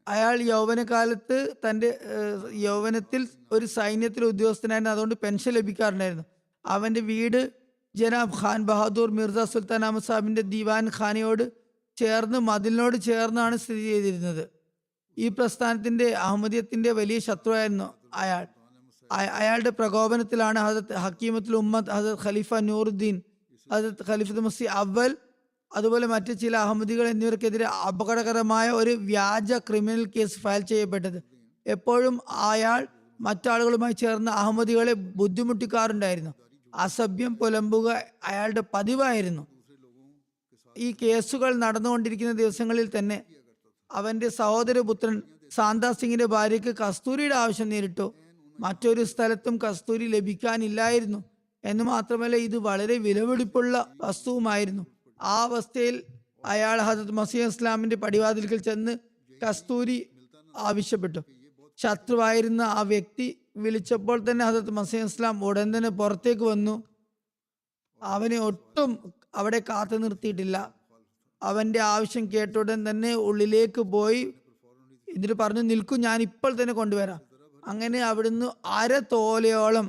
അയാൾ യൗവനകാലത്ത് തൻ്റെ യൗവനത്തിൽ ഒരു സൈന്യത്തിലെ ഉദ്യോഗസ്ഥനായിരുന്നു. അതുകൊണ്ട് പെൻഷൻ ലഭിക്കാറുണ്ടായിരുന്നു. അവൻ്റെ വീട് ജനാബ് ഖാൻ ബഹാദൂർ മിർസ സുൽത്താൻ അഹമ്മദ് സാഹിബിന്റെ ദീവാൻ ഖാനയോട് ചേർന്ന് മതിലിനോട് ചേർന്നാണ് സ്ഥിതി ചെയ്തിരുന്നത്. ഈ പ്രസ്ഥാനത്തിന്റെ അഹമ്മദിയത്തിന്റെ വലിയ ശത്രുവായിരുന്നു അയാൾ. അയാളുടെ പ്രകോപനത്തിലാണ് ഹദരത്ത് ഹക്കീമത്തുൽ ഉമ്മത്ത്, ഹദരത്ത് ഖലീഫ നൂറുദ്ദീൻ, ഹദരത്ത് ഖലീഫത്ത് മസീഹ് അവൽ, അതുപോലെ മറ്റ് ചില അഹമ്മദികൾ എന്നിവർക്കെതിരെ അപകടകരമായ ഒരു വ്യാജ ക്രിമിനൽ കേസ് ഫയൽ ചെയ്യപ്പെട്ടത്. എപ്പോഴും അയാൾ മറ്റാളുകളുമായി ചേർന്ന് അഹമ്മദികളെ ബുദ്ധിമുട്ടിക്കാറുണ്ടായിരുന്നു. അസഭ്യം പുലമ്പുക അയാളുടെ പതിവായിരുന്നു. ഈ കേസുകൾ നടന്നുകൊണ്ടിരിക്കുന്ന ദിവസങ്ങളിൽ തന്നെ അവന്റെ സഹോദരപുത്രൻ സാന്താ സിംഗിന്റെ ഭാര്യയ്ക്ക് കസ്തൂരിയുടെ ആവശ്യം നേരിട്ടു. മറ്റൊരു സ്ഥലത്തും കസ്തൂരി ലഭിക്കാനില്ലായിരുന്നു എന്ന് മാത്രമല്ല, ഇത് വളരെ വിലപിടിപ്പുള്ള വസ്തുവുമായിരുന്നു. ആ അവസ്ഥയിൽ അയാൾ ഹദരത്ത് മസീഹ് ഇസ്ലാമിന്റെ പടിവാതിൽക്കൽ ചെന്ന് കസ്തൂരി ആവശ്യപ്പെട്ടു. ശത്രുവായിരുന്ന ആ വ്യക്തി വിളിച്ചപ്പോൾ തന്നെ ഹദരത്ത് മസീഹ് ഇസ്ലാം ഉടൻ തന്നെ പുറത്തേക്ക് വന്നു. അവനെ ഒട്ടും അവിടെ കാത്തു നിർത്തിയിട്ടില്ല. അവന്റെ ആവശ്യം കേട്ട ഉടൻ തന്നെ ഉള്ളിലേക്ക് പോയി എന്നിട്ട് പറഞ്ഞു, നിൽക്കൂ, ഞാൻ ഇപ്പോൾ തന്നെ കൊണ്ടുവരാം. അങ്ങനെ അവിടുന്ന് 1/2 തോലയോളം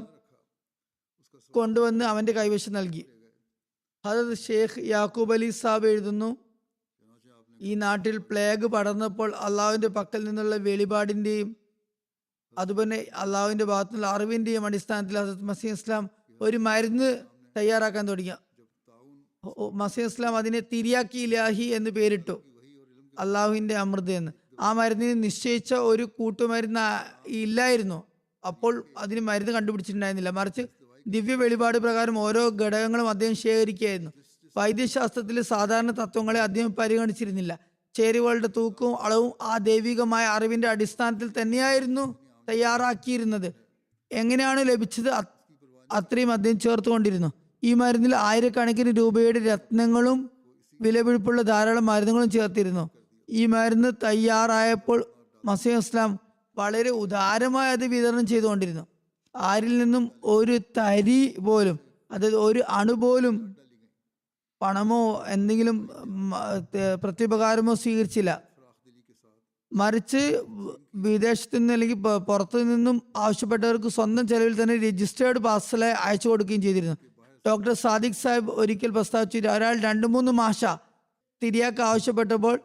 കൊണ്ടുവന്ന് അവന്റെ കൈവശം നൽകി. ഹദരത്ത് ഷെയ്ഖ് യാക്കൂബ് അലി സാബ് എഴുതുന്നു, ഈ നാട്ടിൽ പ്ലേഗ് പടർന്നപ്പോൾ അള്ളാഹുവിന്റെ പക്കൽ നിന്നുള്ള വെളിപാടിന്റെയും അതുപോലെ അള്ളാഹുവിന്റെ ഭാഗത്തു നിന്നുള്ള അറിവിന്റെയും അടിസ്ഥാനത്തിൽ ഹദരത്ത് മസീഹ് ഇസ്ലാം ഒരു മരുന്ന് തയ്യാറാക്കാൻ തുടങ്ങി. മസീഹ് ഇസ്ലാം അതിനെ തിരിയാക്കി ഇലാഹി എന്ന് പേരിട്ടു, അള്ളാഹുവിന്റെ അമൃത് എന്ന്. ആ മരുന്നിന് നിശ്ചയിച്ച ഒരു കൂട്ടുമരുന്ന് ഇല്ലായിരുന്നു. അപ്പോൾ അതിന് മരുന്ന് കണ്ടുപിടിച്ചിട്ടുണ്ടായിരുന്നില്ല. മറിച്ച് ദിവ്യ വെളിപാട് പ്രകാരം ഓരോ ഘടകങ്ങളും അദ്ദേഹം ശേഖരിക്കുകയായിരുന്നു. വൈദ്യശാസ്ത്രത്തിലെ സാധാരണ തത്വങ്ങളെ അദ്ദേഹം പരിഗണിച്ചിരുന്നില്ല. ചേരുവകളുടെ തൂക്കവും അളവും ആ ദൈവികമായ അറിവിന്റെ അടിസ്ഥാനത്തിൽ തന്നെയായിരുന്നു തയ്യാറാക്കിയിരുന്നത്. എങ്ങനെയാണ് ലഭിച്ചത് അത്രയും അദ്ദേഹം ചേർത്തുകൊണ്ടിരുന്നു. ഈ മരുന്നിൽ 1000 രൂപയുടെ രത്നങ്ങളും വിലപിടിപ്പുള്ള ധാരാളം മരുന്നുകളും ചേർത്തിരുന്നു. ഈ മരുന്ന് തയ്യാറായപ്പോൾ മസീഹ് ഇസ്ലാം വളരെ ഉദാരമായി അത് വിതരണം ചെയ്തുകൊണ്ടിരുന്നു. ആരിൽ നിന്നും ഒരു തരി പോലും, അതായത് ഒരു അണു പോലും പണമോ എന്തെങ്കിലും പ്രത്യുപകാരമോ സ്വീകരിച്ചില്ല. മറിച്ച് വിദേശത്തു നിന്ന് അല്ലെങ്കിൽ പുറത്തു നിന്നും ആവശ്യപ്പെട്ടവർക്ക് സ്വന്തം ചെലവിൽ തന്നെ രജിസ്റ്റേർഡ് പാർസലായി അയച്ചു കൊടുക്കുകയും ചെയ്തിരുന്നു. ഡോക്ടർ സാദിഖ് സാഹിബ് ഒരിക്കൽ പ്രസ്താവിച്ചു, ഒരാൾ 2-3 മാഷ തിരിയാക്ക് ആവശ്യപ്പെട്ടപ്പോൾ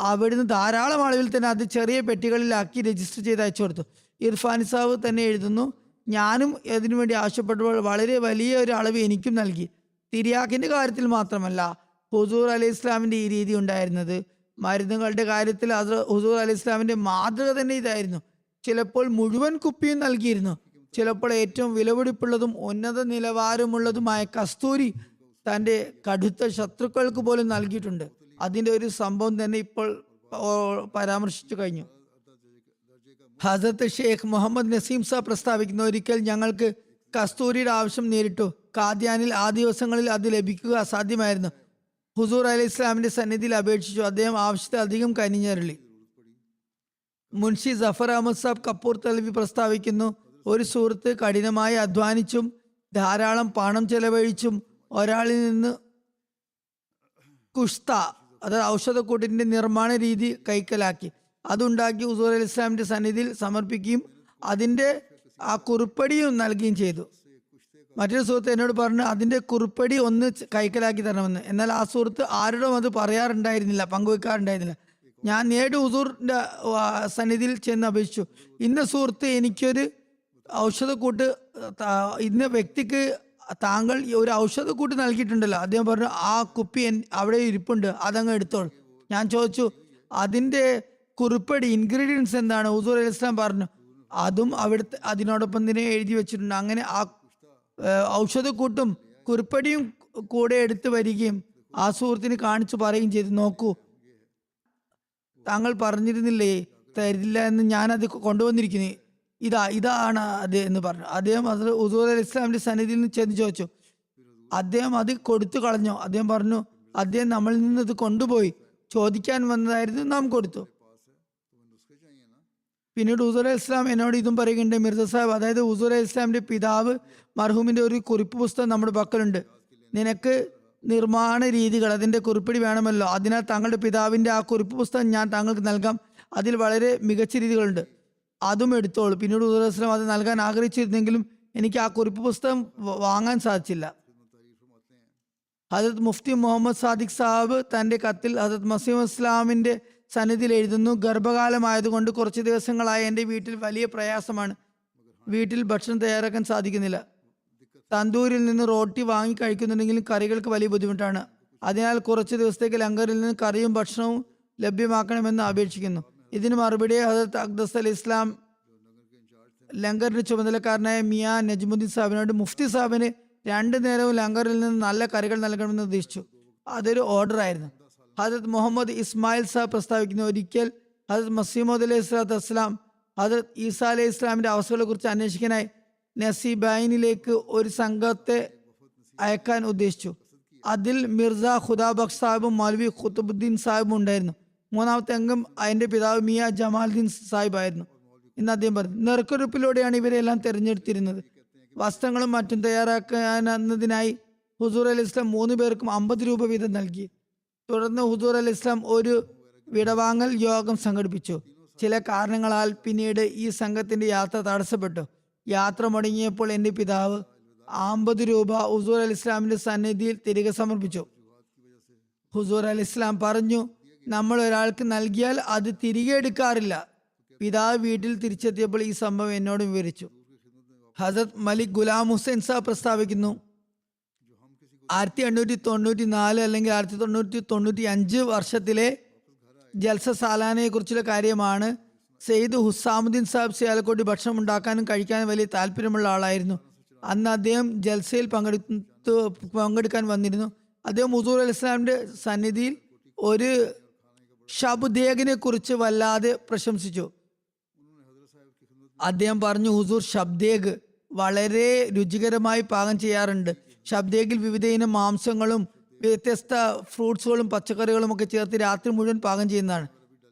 അവിടുന്ന് ധാരാളം അളവിൽ തന്നെ അത് ചെറിയ പെട്ടികളിലാക്കി രജിസ്റ്റർ ചെയ്ത് അയച്ചു കൊടുത്തു. ഇർഫാനി സാഹിബ് തന്നെ എഴുതുന്നു, ഞാനും അതിനുവേണ്ടി ആവശ്യപ്പെട്ടപ്പോൾ വളരെ വലിയ ഒരു അളവ് എനിക്കും നൽകി. തിരിയാക്കിന്റെ കാര്യത്തിൽ മാത്രമല്ല, ഹുസൂർ അലൈഹി ഇസ്ലാമിന്റെ ഈ രീതി ഉണ്ടായിരുന്നത്. മരുന്നുകളുടെ കാര്യത്തിൽ അത് ഹുസൂർ അലൈഹി ഇസ്ലാമിന്റെ മാതൃക തന്നെ ഇതായിരുന്നു. ചിലപ്പോൾ മുഴുവൻ കുപ്പിയും നൽകിയിരുന്നു. ചിലപ്പോൾ ഏറ്റവും വിലപിടിപ്പുള്ളതും ഉന്നത നിലവാരമുള്ളതുമായ കസ്തൂരി തൻ്റെ കടുത്ത ശത്രുക്കൾക്ക് പോലും നൽകിയിട്ടുണ്ട്. അതിൻ്റെ ഒരു സംഭവം തന്നെ ഇപ്പോൾ പരാമർശിച്ചു കഴിഞ്ഞു. ഹസരത്ത് ഷെയ്ഖ് മുഹമ്മദ് നസീം സാബ് പ്രസ്താവിക്കുന്ന, ഒരിക്കൽ ഞങ്ങൾക്ക് കസ്തൂരിയുടെ ആവശ്യം നേരിട്ടു. ഖാദ്യാനിൽ ആ ദിവസങ്ങളിൽ അത് ലഭിക്കുക അസാധ്യമായിരുന്നു. ഹുസൂർ അലൈഹി ഇസ്ലാമിന്റെ സന്നിധിയിൽ അപേക്ഷിച്ചു. അദ്ദേഹം ആവശ്യത്തെ അധികം കനിഞ്ഞരുളി. മുൻഷി ജഫർ അഹമ്മദ് സാബ് കപൂർ തലവി പ്രസ്താവിക്കുന്നു, ഒരു സുഹൃത്ത് കഠിനമായി അധ്വാനിച്ചും ധാരാളം പണം ചെലവഴിച്ചും ഒരാളിൽ നിന്ന് കുഷ്ത, അതായത് ഔഷധക്കൂട്ടിന്റെ നിർമ്മാണ രീതി കൈക്കലാക്കി അതുണ്ടാക്കി ഹുസൂർ അലൈഹി ഇസ്ലാമിന്റെ സന്നിധിയിൽ സമർപ്പിക്കുകയും അതിന്റെ ആ കുറിപ്പടിയും നൽകുകയും ചെയ്തു. മറ്റൊരു സുഹൃത്ത് എന്നോട് പറഞ്ഞു അതിന്റെ കുറിപ്പടി ഒന്ന് കൈക്കലാക്കി തരണമെന്ന്. എന്നാൽ ആ സുഹൃത്ത് ആരോടും അത് പറയാറുണ്ടായിരുന്നില്ല, പങ്കുവെക്കാറുണ്ടായിരുന്നില്ല. ഞാൻ നേരിട്ട് ഹുസൂറിന്റെ സന്നിധിയിൽ ചെന്ന് അപേക്ഷിച്ചു, ഇന്ന സുഹൃത്ത് എനിക്കൊരു ഔഷധക്കൂട്ട്, ഇന്ന വ്യക്തിക്ക് താങ്കൾ ഒരു ഔഷധക്കൂട്ട് നൽകിയിട്ടുണ്ടല്ലോ. അദ്ദേഹം പറഞ്ഞു ആ കുപ്പി അവിടെ ഇരിപ്പുണ്ട്, അതങ്ങ് എടുത്തോളൂ. ഞാൻ ചോദിച്ചു അതിന്റെ കുറിപ്പടി ഇൻഗ്രീഡിയൻസ് എന്താണ്? ഹുസൂർ അലൈഹി ഇസ്ലാം പറഞ്ഞു അതും അവിടുത്തെ അതിനോടൊപ്പം തന്നെ എഴുതി വെച്ചിട്ടുണ്ട്. അങ്ങനെ ആ ഔഷധക്കൂട്ടും കുറിപ്പടിയും കൂടെ എടുത്തു വരികയും ആ സുഹൃത്തിന് കാണിച്ചു പറയുകയും ചെയ്തു, നോക്കൂ താങ്കൾ പറഞ്ഞിരുന്നില്ലേ തരില്ല എന്ന്, ഞാനത് കൊണ്ടുവന്നിരിക്കുന്നു, ഇതാണ് അത് എന്ന് പറഞ്ഞു. അദ്ദേഹം അത് ഹുസൂർ അലൈഹി ഇസ്ലാമിന്റെ സന്നിധിയിൽ നിന്ന് ചെന്ന് ചോദിച്ചു. അദ്ദേഹം അത് കൊടുത്തു കളഞ്ഞു. അദ്ദേഹം പറഞ്ഞു അദ്ദേഹം നമ്മളിൽ നിന്ന് ഇത് കൊണ്ടുപോയി, ചോദിക്കാൻ വന്നതായിരുന്നു, നാം കൊടുത്തു. പിന്നീട് ഹുസൂർ അലൈഹി ഇസ്ലാം എന്നോട് ഇതും പറയുന്നുണ്ട്, മിർസ സാഹിബ്, അതായത് ഹുസൂർ അലൈഹി ഇസ്ലാമിന്റെ പിതാവ് മർഹൂമിന്റെ ഒരു കുറിപ്പ് പുസ്തകം നമ്മുടെ പക്കലുണ്ട്. നിനക്ക് നിർമ്മാണ രീതികൾ അതിന്റെ കുറിപ്പടി വേണമല്ലോ, അതിനാൽ താങ്കളുടെ പിതാവിന്റെ ആ കുറിപ്പ് പുസ്തകം ഞാൻ താങ്കൾക്ക് നൽകാം. അതിൽ വളരെ മികച്ച രീതികളുണ്ട്, അതും എടുത്തോളൂ. പിന്നീട് ഹുസൂർ അലൈഹി ഇസ്ലാം അത് നൽകാൻ ആഗ്രഹിച്ചിരുന്നെങ്കിലും എനിക്ക് ആ കുറിപ്പ് പുസ്തകം വാങ്ങാൻ സാധിച്ചില്ല. ഹജരത് മുഫ്തി മുഹമ്മദ് സാദിഖ് സാഹിബ് തന്റെ കത്തിൽ ഹജരത് മസീഹ് ഇസ്ലാമിന്റെ സന്നിധിയിൽ എഴുതുന്നു, ഗർഭകാലമായതുകൊണ്ട് കുറച്ച് ദിവസങ്ങളായി എൻ്റെ വീട്ടിൽ വലിയ പ്രയാസമാണ്. വീട്ടിൽ ഭക്ഷണം തയ്യാറാക്കാൻ സാധിക്കുന്നില്ല. തന്തൂരിൽ നിന്ന് റോട്ടി വാങ്ങി കഴിക്കുന്നുണ്ടെങ്കിലും കറികൾക്ക് വലിയ ബുദ്ധിമുട്ടാണ്. അതിനാൽ കുറച്ച് ദിവസത്തേക്ക് ലങ്കറിൽ നിന്ന് കറിയും ഭക്ഷണവും ലഭ്യമാക്കണമെന്ന് അപേക്ഷിക്കുന്നു. ഇതിന് മറുപടി ഹജരത് അഖ്ദസ് അലി ഇസ്ലാം ലങ്കറിന്റെ ചുമതലക്കാരനായ മിയാ നജ്മുദ്ദീൻ സാഹിബിനോട് മുഫ്തി സാഹിബിന് 2 നേരവും ലങ്കറിൽ നിന്ന് നല്ല കറികൾ നൽകണമെന്ന് നിർദ്ദേശിച്ചു. അതൊരു ഓർഡർ ആയിരുന്നു. ഹജരത് മുഹമ്മദ് ഇസ്മായിൽ സാഹബ് പ്രസ്താവിക്കുന്നു, ഒരിക്കൽ ഹജരത് മസീമോദ് അലൈഹി സ്വലാത്തു വസ്സലാം ഹജരത് ഈസാ അലൈഹി ഇസ്ലാമിന്റെ അവസ്ഥകളെ കുറിച്ച് അന്വേഷിക്കാനായി നസീബൈനിലേക്ക് ഒരു സംഘത്തെ അയക്കാൻ ഉദ്ദേശിച്ചു. അതിൽ മിർസ ഖുദാബഖ് സാഹിബും മൗലവി ഖുതുബുദ്ദീൻ സാഹിബും ഉണ്ടായിരുന്നു. 3ാമത്തെ അംഗം അതിന്റെ പിതാവ് മിയ ജമാലുദ്ദീൻ സാഹിബ് ആയിരുന്നു എന്ന് അദ്ദേഹം പറഞ്ഞു. നെറുക്കെടുപ്പിലൂടെയാണ് ഇവരെല്ലാം തിരഞ്ഞെടുത്തിരുന്നത്. വസ്ത്രങ്ങളും മറ്റും തയ്യാറാക്കുന്നതിനായി ഹുസൂർ അലൈഹി ഇസ്ലാം 3 പേർക്കും 50 രൂപ വീതം നൽകി. തുടർന്ന് ഹുസൂർ അലൈഹി ഇസ്ലാം ഒരു വിടവാങ്ങൽ യോഗം സംഘടിപ്പിച്ചു. ചില കാരണങ്ങളാൽ പിന്നീട് ഈ സംഘത്തിന്റെ യാത്ര തടസ്സപ്പെട്ടു. യാത്ര മുടങ്ങിയപ്പോൾ എൻ്റെ പിതാവ് 50 രൂപ ഹുസൂർ അലൈഹി ഇസ്ലാമിന്റെ സന്നിധിയിൽ തിരികെ സമർപ്പിച്ചു. ഹുസൂർ അലൈഹി ഇസ്ലാം പറഞ്ഞു, നമ്മൾ ഒരാൾക്ക് നൽകിയാൽ അത് തിരികെ എടുക്കാറില്ല. പിതാവ് വീട്ടിൽ തിരിച്ചെത്തിയപ്പോൾ ഈ സംഭവം എന്നോട് വിവരിച്ചു. ഹസരത് മലിക് ഗുലാം ഹുസൈൻ സാബ് പ്രസ്താവിക്കുന്നു, 1894 അല്ലെങ്കിൽ 1895 വർഷത്തിലെ ജൽസ സാലാനയെ കുറിച്ചുള്ള കാര്യമാണ്. സെയ്ദ് ഹുസാമുദ്ദീൻ സാഹിബ് സിയാലക്കോട്ടി ഭക്ഷണം ഉണ്ടാക്കാനും കഴിക്കാനും വലിയ താല്പര്യമുള്ള ആളായിരുന്നു. അന്ന് അദ്ദേഹം ജൽസയിൽ പങ്കെടുക്കാൻ വന്നിരുന്നു. അദ്ദേഹം ഹുസൂർ അലൈഹി ഇസ്ലാമിന്റെ സന്നിധിയിൽ ഒരു ഷബ്ദേഗിനെ കുറിച്ച് വല്ലാതെ പ്രശംസിച്ചു. അദ്ദേഹം പറഞ്ഞു, ഹുസൂർ ഷബ്ദേഗ് വളരെ രുചികരമായി പാകം ചെയ്യാറുണ്ട്. ഷബ്ദേഗിൽ വിവിധ ഇനം മാംസങ്ങളും വ്യത്യസ്ത ഫ്രൂട്ട്സുകളും പച്ചക്കറികളും ഒക്കെ ചേർത്ത് രാത്രി മുഴുവൻ പാകം ചെയ്യുന്നതാണ്.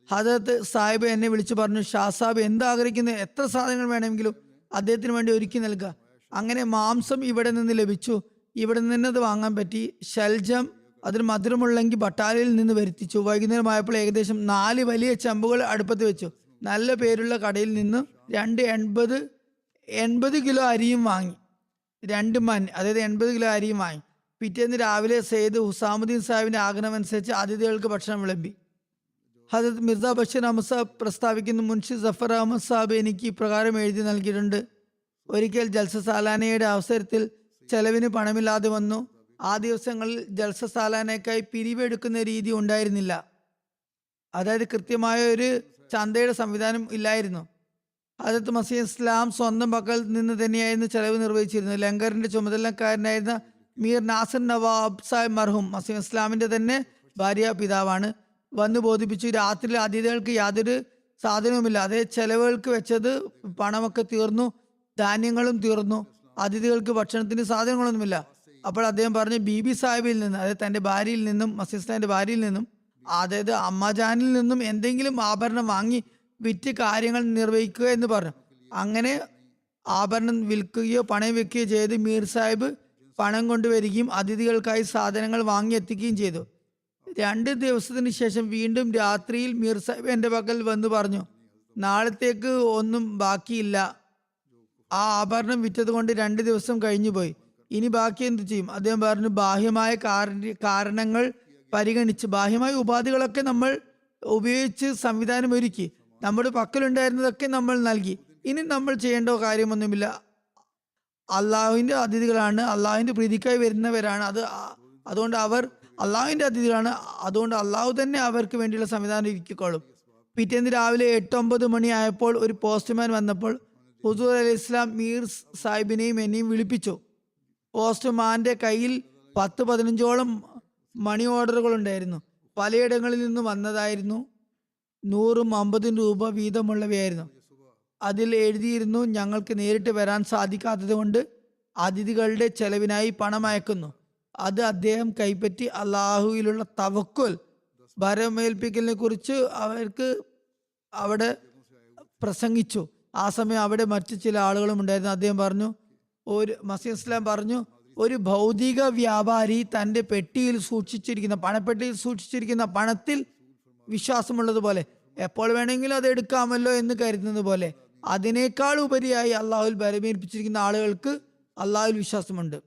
ഹദരത്ത് സാഹിബ് എന്നെ വിളിച്ചു പറഞ്ഞു, ഷാ സാഹിബ് എന്താഗ്രഹിക്കുന്ന എത്ര സാധനങ്ങൾ വേണമെങ്കിലും അദ്ദേഹത്തിന് വേണ്ടി ഒരുക്കി നൽകുക. അങ്ങനെ മാംസം ഇവിടെ നിന്ന് ലഭിച്ചു. ഇവിടെ നിന്നത് വാങ്ങാൻ പറ്റി. ശൽജം അതിന് മധുരമുള്ളെങ്കിൽ ബട്ടാലയിൽ നിന്ന് വരുത്തിച്ചു. വൈകുന്നേരമായപ്പോൾ ഏകദേശം 4 വലിയ ചെമ്പുകൾ അടുപ്പത്ത് വെച്ചു. നല്ല പേരുള്ള കടയിൽ നിന്ന് 80 കിലോ അരിയും വാങ്ങി. 2 മൻ, അതായത് 80 കിലോ അരിയും വാങ്ങി. പിറ്റേന്ന് രാവിലെ സെയ്ദ് ഹുസാമുദ്ദീൻ സാഹിബിന്റെ ആഗ്രഹം അനുസരിച്ച് അതിഥികൾക്ക് ഭക്ഷണം വിളമ്പി. ഹജരത് മിർസ ബഷീർ അഹമ്മദ് സാഹിബ് പ്രസ്താവിക്കുന്നു, മുൻഷി ജഫർ അഹമ്മദ് സാഹിബ് എനിക്ക് ഇപ്രകാരം എഴുതി നൽകിയിട്ടുണ്ട്. ഒരിക്കൽ ജൽസ സാലാനയുടെ അവസരത്തിൽ ചെലവിന് പണമില്ലാതെ വന്നു. ആ ദിവസങ്ങളിൽ ജൽസ സാലാനയ്ക്കായി പിരിവെടുക്കുന്ന രീതി ഉണ്ടായിരുന്നില്ല. അതായത് കൃത്യമായ ഒരു ചന്തയുടെ സംവിധാനം ഇല്ലായിരുന്നു. ഹജരത്ത് മസീഹ് ഇസ്ലാം സ്വന്തം പക്കൽ നിന്ന് തന്നെയായിരുന്നു ചെലവ് നിർവഹിച്ചിരുന്നത്. ലങ്കറിന്റെ ചുമതലക്കാരനായിരുന്ന മീർ നാസിർ നവാബ് സാഹിബ് മർഹൂം മസീഹ് ഇസ്ലാമിന്റെ തന്നെ ഭാര്യ പിതാവാണ്. വന്ന് ബോധിപ്പിച്ചു, രാത്രി അതിഥികൾക്ക് യാതൊരു സാധനവുമില്ല. അതേ ചെലവുകൾക്ക് വെച്ചത് പണമൊക്കെ തീർന്നു, ധാന്യങ്ങളും തീർന്നു, അതിഥികൾക്ക് ഭക്ഷണത്തിന് സാധനങ്ങളൊന്നുമില്ല. അപ്പോൾ അദ്ദേഹം പറഞ്ഞു, ബീബി സാഹിബിൽ നിന്ന്, അതായത് തന്റെ ഭാര്യയിൽ നിന്നും, മസീഹ് ഇസ്ലാമിന്റെ ഭാര്യയിൽ നിന്നും, അതായത് അമ്മജാനിൽ നിന്നും എന്തെങ്കിലും ആഭരണം വാങ്ങി വിറ്റ് കാര്യങ്ങൾ നിർവഹിക്കുക എന്ന് പറഞ്ഞു. അങ്ങനെ ആഭരണം വിൽക്കുകയോ പണയം വെക്കുകയോ ചെയ്ത് മീർ സാഹിബ് പണം കൊണ്ടുവരികയും അതിഥികൾക്കായി സാധനങ്ങൾ വാങ്ങി എത്തിക്കുകയും ചെയ്തു. 2 ദിവസത്തിന് ശേഷം വീണ്ടും രാത്രിയിൽ മീർ സാഹിബ് എൻ്റെ പക്കൽ വന്ന് പറഞ്ഞു, നാളത്തേക്ക് ഒന്നും ബാക്കിയില്ല. ആ ആഭരണം വിറ്റത് കൊണ്ട് 2 ദിവസം കഴിഞ്ഞു പോയി. ഇനി ബാക്കി എന്ത് ചെയ്യും? അദ്ദേഹം പറഞ്ഞു, ബാഹ്യമായ കാരണങ്ങൾ പരിഗണിച്ച് ബാഹ്യമായ ഉപാധികളൊക്കെ നമ്മൾ ഉപയോഗിച്ച് സംവിധാനം ഒരുക്കി. നമ്മുടെ പക്കലുണ്ടായിരുന്നതൊക്കെ നമ്മൾ നൽകി. ഇനി നമ്മൾ ചെയ്യേണ്ട കാര്യമൊന്നുമില്ല. അള്ളാഹുവിന്റെ അതിഥികളാണ്, അള്ളാഹുവിന്റെ പ്രീതിക്കായി വരുന്നവരാണ്. അതുകൊണ്ട് അവർ അള്ളാഹുവിന്റെ അതിഥികളാണ്. അതുകൊണ്ട് അള്ളാഹു തന്നെ അവർക്ക് വേണ്ടിയുള്ള സംവിധാനം ഒരുക്കിക്കോളും. പിറ്റേന്ന് രാവിലെ 8-9 മണി ആയപ്പോൾ ഒരു പോസ്റ്റ്മാൻ വന്നപ്പോൾ ഹുസൂർ അലൈഹി ഇസ്ലാം മീർ സാഹിബിനെയും എന്നെയും വിളിപ്പിച്ചു. പോസ്റ്റ്മാന്റെ കയ്യിൽ 10-15ഓളം മണി ഓർഡറുകൾ ഉണ്ടായിരുന്നു. പലയിടങ്ങളിൽ നിന്ന് വന്നതായിരുന്നു. 100-50 രൂപ വീതമുള്ളവയായിരുന്നു. അതിൽ എഴുതിയിരുന്നു, ഞങ്ങൾക്ക് നേരിട്ട് വരാൻ സാധിക്കാത്തത് കൊണ്ട് അതിഥികളുടെ ചെലവിനായി പണം അയക്കുന്നു. അത് അദ്ദേഹം കൈപ്പറ്റി അള്ളാഹുവിലുള്ള തവക്കുൽ, ഭരമേൽപ്പിക്കലിനെ കുറിച്ച് അവർക്ക് അവിടെ പ്രസംഗിച്ചു. ആ സമയം അവിടെ മറ്റു ചില ആളുകളും ഉണ്ടായിരുന്നു. അദ്ദേഹം പറഞ്ഞു, മസീഹ് ഇസ്ലാം പറഞ്ഞു, ഒരു ഭൗതിക വ്യാപാരി തന്റെ പെട്ടിയിൽ സൂക്ഷിച്ചിരിക്കുന്ന പണപ്പെട്ടിയിൽ സൂക്ഷിച്ചിരിക്കുന്ന പണത്തിൽ വിശ്വാസമുള്ളതുപോലെ എപ്പോൾ വേണമെങ്കിലും അത് എടുക്കാമല്ലോ എന്ന് കരുതുന്നത് പോലെ അതിനേക്കാൾ ഉപരിയായി അള്ളാഹുൽ ഭരമേൽപ്പിച്ചിരിക്കുന്ന ആളുകൾക്ക് അള്ളാഹുൽ വിശ്വാസമുണ്ട്.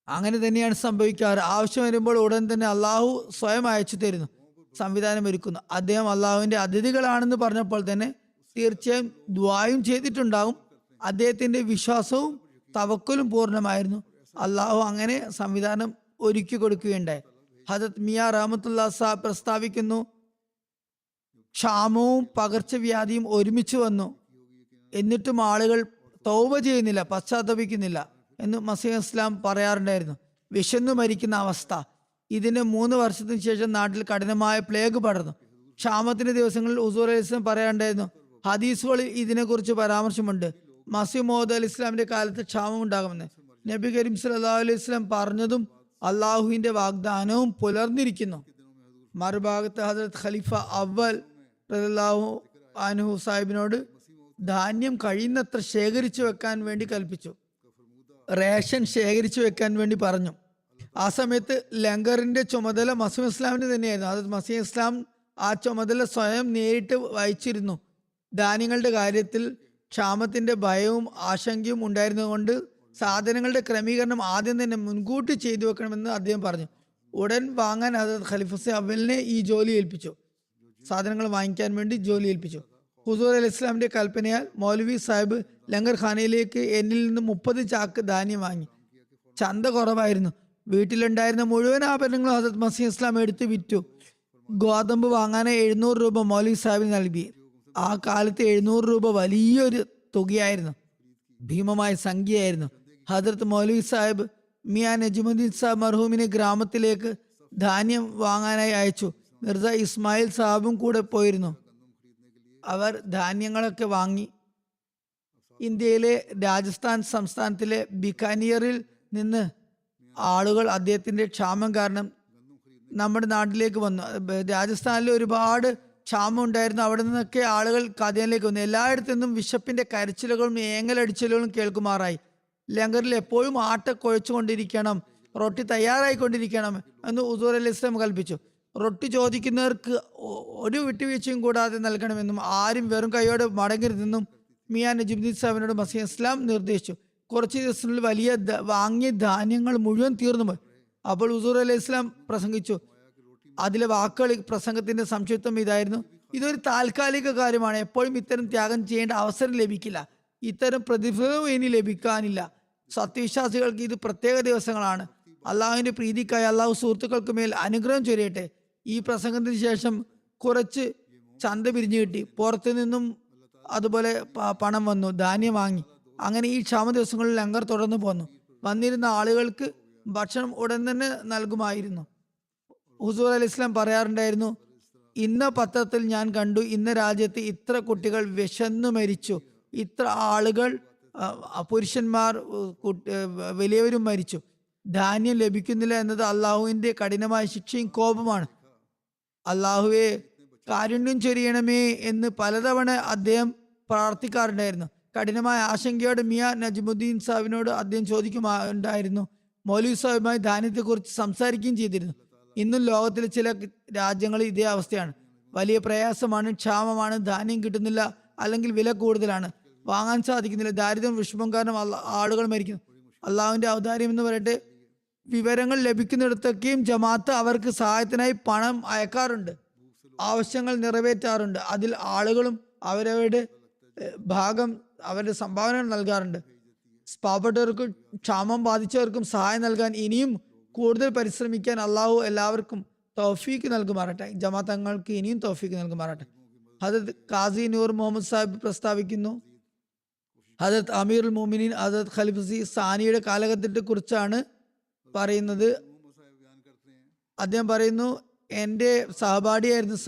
അങ്ങനെ തന്നെയാണ് സംഭവിക്കാറ്. ആവശ്യം വരുമ്പോൾ ഉടൻ തന്നെ അള്ളാഹു സ്വയം അയച്ചു തരുന്നു, സംവിധാനം ഒരുക്കുന്നു. അദ്ദേഹം അള്ളാഹുവിന്റെ അതിഥികളാണെന്ന് പറഞ്ഞപ്പോൾ തന്നെ തീർച്ചയായും ദ്വായും ചെയ്തിട്ടുണ്ടാകും. അദ്ദേഹത്തിന്റെ വിശ്വാസവും തവക്കലും പൂർണ്ണമായിരുന്നു. അള്ളാഹു അങ്ങനെ സംവിധാനം ഒരുക്കി കൊടുക്കുകയുണ്ടായി. ഹദരത്ത് മിയ റഹ്മത്തുള്ളാഹി സാഹിബ് പ്രസ്താവിക്കുന്നു, ക്ഷാമവും പകർച്ചവ്യാധിയും ഒരുമിച്ച് വന്നു, എന്നിട്ടും ആളുകൾ തൗബ ചെയ്യുന്നില്ല, പശ്ചാത്തപിക്കുന്നില്ല എന്ന് മസീഹ് ഇസ്ലാം പറയാറുണ്ടായിരുന്നു. വിശന്നു മരിക്കുന്ന അവസ്ഥ. ഇതിന് 3 വർഷത്തിന് ശേഷം നാട്ടിൽ കഠിനമായ പ്ലേഗ് പടർന്നു. ക്ഷാമത്തിന്റെ ദിവസങ്ങളിൽ ഹുസൂർ അലൈഹി ഇസ്ലാം പറയാറുണ്ടായിരുന്നു, ഹദീസുകളിൽ ഇതിനെക്കുറിച്ച് പരാമർശമുണ്ട്. മസീഹ് മൗഊദ് അലൈഹി ഇസ്ലാമിന്റെ കാലത്ത് ക്ഷാമം ഉണ്ടാകുമെന്ന് നബി കരീം സല്ലല്ലാഹു അലൈഹി വസല്ലം പറഞ്ഞതും അള്ളാഹുവിന്റെ വാഗ്ദാനവും പുലർന്നിരിക്കുന്നു. മറുഭാഗത്ത് ഹദരത്ത് ഖലീഫ അവൽ റളിയല്ലാഹു അൻഹു സാഹിബിനോട് ധാന്യം കഴിയുന്നത്ര ശേഖരിച്ചു വെക്കാൻ വേണ്ടി കൽപ്പിച്ചു. റേഷൻ ശേഖരിച്ചു വെക്കാൻ വേണ്ടി പറഞ്ഞു. ആ സമയത്ത് ലങ്കറിന്റെ ചുമതല മസീഹ് ഇസ്ലാമിന് തന്നെയായിരുന്നു. അത് മസീഹ് ഇസ്ലാം ആ ചുമതല സ്വയം നേരിട്ട് വഹിച്ചിരുന്നു. ധാന്യങ്ങളുടെ കാര്യത്തിൽ ക്ഷാമത്തിന്റെ ഭയവും ആശങ്കയും ഉണ്ടായിരുന്നതുകൊണ്ട് സാധനങ്ങളുടെ ക്രമീകരണം ആദ്യം തന്നെ മുൻകൂട്ടി ചെയ്തു വെക്കണമെന്ന് അദ്ദേഹം പറഞ്ഞു. ഉടൻ വാങ്ങാൻ ഹദരത്ത് ഖലീഫ അവലിനെ ഈ ജോലി ഏൽപ്പിച്ചു. സാധനങ്ങൾ വാങ്ങിക്കാൻ വേണ്ടി ജോലി ഏൽപ്പിച്ചു. ഹുസൂർ അലൈഹി ഇസ്ലാമിന്റെ കൽപ്പനയാൽ മൗലവി സാഹിബ് ലങ്കർ ഖാനയിലേക്ക് എന്നിൽ നിന്ന് 30 ചാക്ക് ധാന്യം വാങ്ങി. ചന്ത കുറവായിരുന്നു. വീട്ടിലുണ്ടായിരുന്ന മുഴുവൻ ആഭരണങ്ങളും ഹദരത്ത് മസീഹ് ഇസ്ലാം എടുത്ത് വിറ്റു. ഗോതമ്പ് വാങ്ങാനായി 700 രൂപ മൗലവി സാഹിബിന് നൽകി. ആ കാലത്ത് 700 രൂപ വലിയൊരു തുകയായിരുന്നു, ഭീമമായ സംഖ്യയായിരുന്നു. ഹദരത്ത് മൗലവി സാഹിബ് മിയാ നജ്മുദ്ദീൻ സാഹിബ് മർഹൂമിനെ ഗ്രാമത്തിലേക്ക് ധാന്യം വാങ്ങാനായി അയച്ചു. മിർസ ഇസ്മായിൽ സാഹിബും കൂടെ പോയിരുന്നു. അവർ ധാന്യങ്ങളൊക്കെ വാങ്ങി. ഇന്ത്യയിലെ രാജസ്ഥാൻ സംസ്ഥാനത്തിലെ ബിക്കാനിയറിൽ നിന്ന് ആളുകൾ അദ്ദേഹത്തിന്റെ ക്ഷാമം കാരണം നമ്മുടെ നാട്ടിലേക്ക് വന്നു. രാജസ്ഥാനിൽ ഒരുപാട് ക്ഷാമം ഉണ്ടായിരുന്നു. അവിടെ നിന്നൊക്കെ ആളുകൾ ഖാദിയാനിലേക്ക് വന്നു. എല്ലായിടത്തു നിന്നും വിശപ്പിന്റെ കരച്ചിലുകളും ഏങ്ങലടിച്ചിലുകളും കേൾക്കുമാറായി. ലങ്കറിൽ എപ്പോഴും ആട്ട കുഴച്ചുകൊണ്ടിരിക്കണം, റൊട്ടി തയ്യാറായിക്കൊണ്ടിരിക്കണം എന്ന് ഹുസൂർ അലൈഹി ഇസ്ലാം കൽപ്പിച്ചു. റൊട്ടി ചോദിക്കുന്നവർക്ക് ഒരു വിട്ടുവീഴ്ചയും കൂടാതെ നൽകണമെന്നും ആരും വെറും കൈയോടെ മടങ്ങരുതെന്നും മിയാ നജ്മുദ്ദീൻ സാഹിബിനോട് മസീഹ് ഇസ്ലാം നിർദ്ദേശിച്ചു. കുറച്ച് ദിവസങ്ങളിൽ വാങ്ങിയ ധാന്യങ്ങൾ മുഴുവൻ തീർന്നു പോയി. അപ്പോൾ ഹുസൂർ അലൈഹി ഇസ്ലാം പ്രസംഗിച്ചു. അതിലെ വാക്കുകൾ പ്രസംഗത്തിന്റെ സംക്ഷിപ്തം ഇതായിരുന്നു: ഇതൊരു താൽക്കാലിക കാര്യമാണ്. എപ്പോഴും ഇത്തരം ത്യാഗം ചെയ്യേണ്ട അവസരം ലഭിക്കില്ല. ഇത്തരം പ്രതിഫലവും ഇനി ലഭിക്കാനില്ല. സത്യവിശ്വാസികൾക്ക് ഇത് പ്രത്യേക ദിവസങ്ങളാണ്. അള്ളാഹുവിന്റെ പ്രീതിക്കായി അള്ളാഹു സുഹൃത്തുക്കൾക്ക് മേൽ അനുഗ്രഹം ചൊരിയട്ടെ. ഈ പ്രസംഗത്തിന് ശേഷം കുറച്ച് ചന്ത പിരിഞ്ഞു കിട്ടി. പുറത്തു നിന്നും അതുപോലെ പണം വന്നു, ധാന്യം വാങ്ങി. അങ്ങനെ ഈ ക്ഷാമ ദിവസങ്ങളിൽ ലങ്കർ തുടർന്നു പോന്നു. വന്നിരുന്ന ആളുകൾക്ക് ഭക്ഷണം ഉടൻ തന്നെ നൽകുമായിരുന്നു. ഹുസൂർ അലി ഇസ്ലാം പറയാറുണ്ടായിരുന്നു, ഇന്ന പത്രത്തിൽ ഞാൻ കണ്ടു, ഇന്ന രാജ്യത്ത് ഇത്ര കുട്ടികൾ വിശന്നു മരിച്ചു, ഇത്ര ആളുകൾ പുരുഷന്മാർ വലിയവരും മരിച്ചു. ധാന്യം ലഭിക്കുന്നില്ല എന്നത് അള്ളാഹുവിന്റെ കഠിനമായ ശിക്ഷയും കോപമാണ്. അള്ളാഹുവെ കാരുണ്യം ചൊരിയണമേ എന്ന് പലതവണ അദ്ദേഹം പ്രാർത്ഥിക്കാറുണ്ടായിരുന്നു. കഠിനമായ ആശങ്കയോടെ മിയ നജ്മുദ്ദീൻ സാഹിബിനോട് അദ്ദേഹം ചോദിക്കുമായിരുന്നു. മൗലവി സാഹിബുമായി ധാന്യത്തെക്കുറിച്ച് സംസാരിക്കുകയും ചെയ്തിരുന്നു. ഇന്നും ലോകത്തിലെ ചില രാജ്യങ്ങളിൽ ഇതേ അവസ്ഥയാണ്. വലിയ പ്രയാസമാണ്, ക്ഷാമമാണ്, ധാന്യം കിട്ടുന്നില്ല, അല്ലെങ്കിൽ വില കൂടുതലാണ്, വാങ്ങാൻ സാധിക്കുന്നില്ല, ദാരിദ്ര്യം വിഷമം കാരണം ആളുകൾ മരിക്കുന്നു. അള്ളാഹുവിന്റെ ഔദാര്യം എന്ന് പറയട്ടെ, വിവരങ്ങൾ ലഭിക്കുന്നിടത്തൊക്കെയും ജമാഅത്ത് അവർക്ക് സഹായത്തിനായി പണം അയക്കാറുണ്ട്, ആവശ്യങ്ങൾ നിറവേറ്റാറുണ്ട്. അതിൽ ആളുകളും അവരവരുടെ ഭാഗം, അവരുടെ സംഭാവനകൾ നൽകാറുണ്ട്. പാവപ്പെട്ടവർക്കും ക്ഷാമം ബാധിച്ചവർക്കും സഹായം നൽകാൻ ഇനിയും കൂടുതൽ പരിശ്രമിക്കാൻ അള്ളാഹു എല്ലാവർക്കും തൗഫീക്ക് നൽകുമാറട്ടെ. ജമാഅത്തങ്ങൾക്ക് ഇനിയും തൗഫീക്ക് നൽകുമാറട്ടെ. ഹദരത്ത് ഖാസി നൂർ മുഹമ്മദ് സാഹിബ് പ്രസ്താവിക്കുന്നു, ഹദരത്ത് അമീറുൽ മുഅ്മിനീൻ ഹദരത്ത് ഖലീഫ സാനിയുടെ കാലഘട്ടത്തെ കുറിച്ചാണ് പറയുന്നത്. അദ്ദേഹം പറയുന്നു, എൻ്റെ സഹപാഠിയായിരുന്നു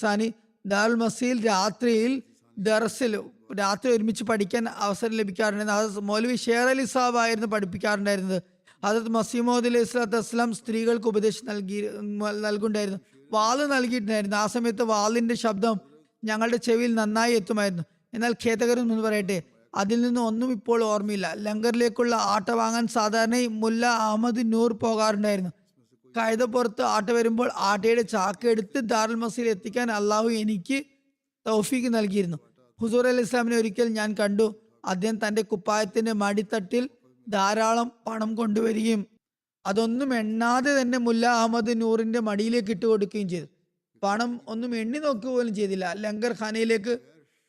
സാനി. ദാറുൽ മസീൽ രാത്രിയിൽ ദർസിൽ രാത്രി ഒരുമിച്ച് പഠിക്കാൻ അവസരം ലഭിക്കാറുണ്ടായിരുന്നു. ഹദരത്ത് മൗലവി ഷേർ അലി സാഹിബ് ആയിരുന്നു പഠിപ്പിക്കാറുണ്ടായിരുന്നത്. ഹദരത്ത് മസീമോദ് അലൈഹി സ്വലാത്തു വസ്സലാം സ്ത്രീകൾക്ക് ഉപദേശം നൽകുണ്ടായിരുന്നു, വാള് നൽകിയിട്ടുണ്ടായിരുന്നു. ആ സമയത്ത് വാളിന്റെ ശബ്ദം ഞങ്ങളുടെ ചെവിയിൽ നന്നായി എത്തുമായിരുന്നു. എന്നാൽ ഖേദകരം എന്ന് പറയട്ടെ, അതിൽ നിന്ന് ഒന്നും ഇപ്പോൾ ഓർമ്മയില്ല. ലങ്കറിലേക്കുള്ള ആട്ട വാങ്ങാൻ സാധാരണ മുല്ല അഹമ്മദ് നൂർ പോകാറുണ്ടായിരുന്നു. കഴുതപ്പുറത്ത് ആട്ട വരുമ്പോൾ ആട്ടയുടെ ചാക്ക് എടുത്ത് ദാറുൽ മസീൽ എത്തിക്കാൻ അള്ളാഹു എനിക്ക് തൗഫീക്ക് നൽകിയിരുന്നു. ഹുസൂർ അലി ഇസ്ലാമിനെ ഒരിക്കൽ ഞാൻ കണ്ടു. അദ്ദേഹം തന്റെ കുപ്പായത്തിന്റെ മടിത്തട്ടിൽ ധാരാളം പണം കൊണ്ടുവരികയും അതൊന്നും എണ്ണാതെ തന്നെ മുല്ല അഹമ്മദ് നൂറിന്റെ മടിയിലേക്ക് ഇട്ട് കൊടുക്കുകയും ചെയ്തു. പണം ഒന്നും എണ്ണി നോക്കുക പോലും ചെയ്തില്ല. ലങ്കർ ഖാനയിലേക്ക്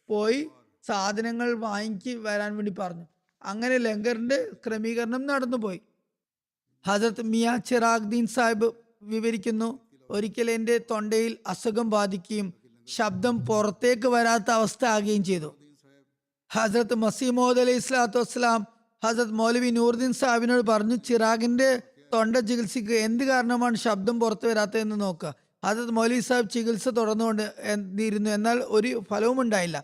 പോയി സാധനങ്ങൾ വാങ്ങിക്ക് വരാൻ വേണ്ടി പറഞ്ഞു. അങ്ങനെ ലങ്കറിന്റെ ക്രമീകരണം നടന്നുപോയി. ഹസരത്ത് മിയ ചിറാഗ്ദീൻ സാഹിബ് വിവരിക്കുന്നു, ഒരിക്കൽ എൻ്റെ തൊണ്ടയിൽ അസുഖം ബാധിക്കുകയും ശബ്ദം പുറത്തേക്ക് വരാത്ത അവസ്ഥ ആകുകയും ചെയ്തു. ഹസരത്ത് മസീമോദ് അലൈഹി സ്വലാത്തു വസ്സലാം ഹസരത്ത് മൗലവി നൂറുദ്ദീൻ സാഹിബിനോട് പറഞ്ഞു, ചിറാഗിന്റെ തൊണ്ട ചികിത്സയ്ക്ക് എന്ത് കാരണമാണ് ശബ്ദം പുറത്തു വരാത്തതെന്ന് നോക്കുക. ഹസരത്ത് മൗലവി സാഹിബ് ചികിത്സ തുടർന്നുകൊണ്ടിരുന്നു, എന്നാൽ ഒരു ഫലവും ഉണ്ടായില്ല.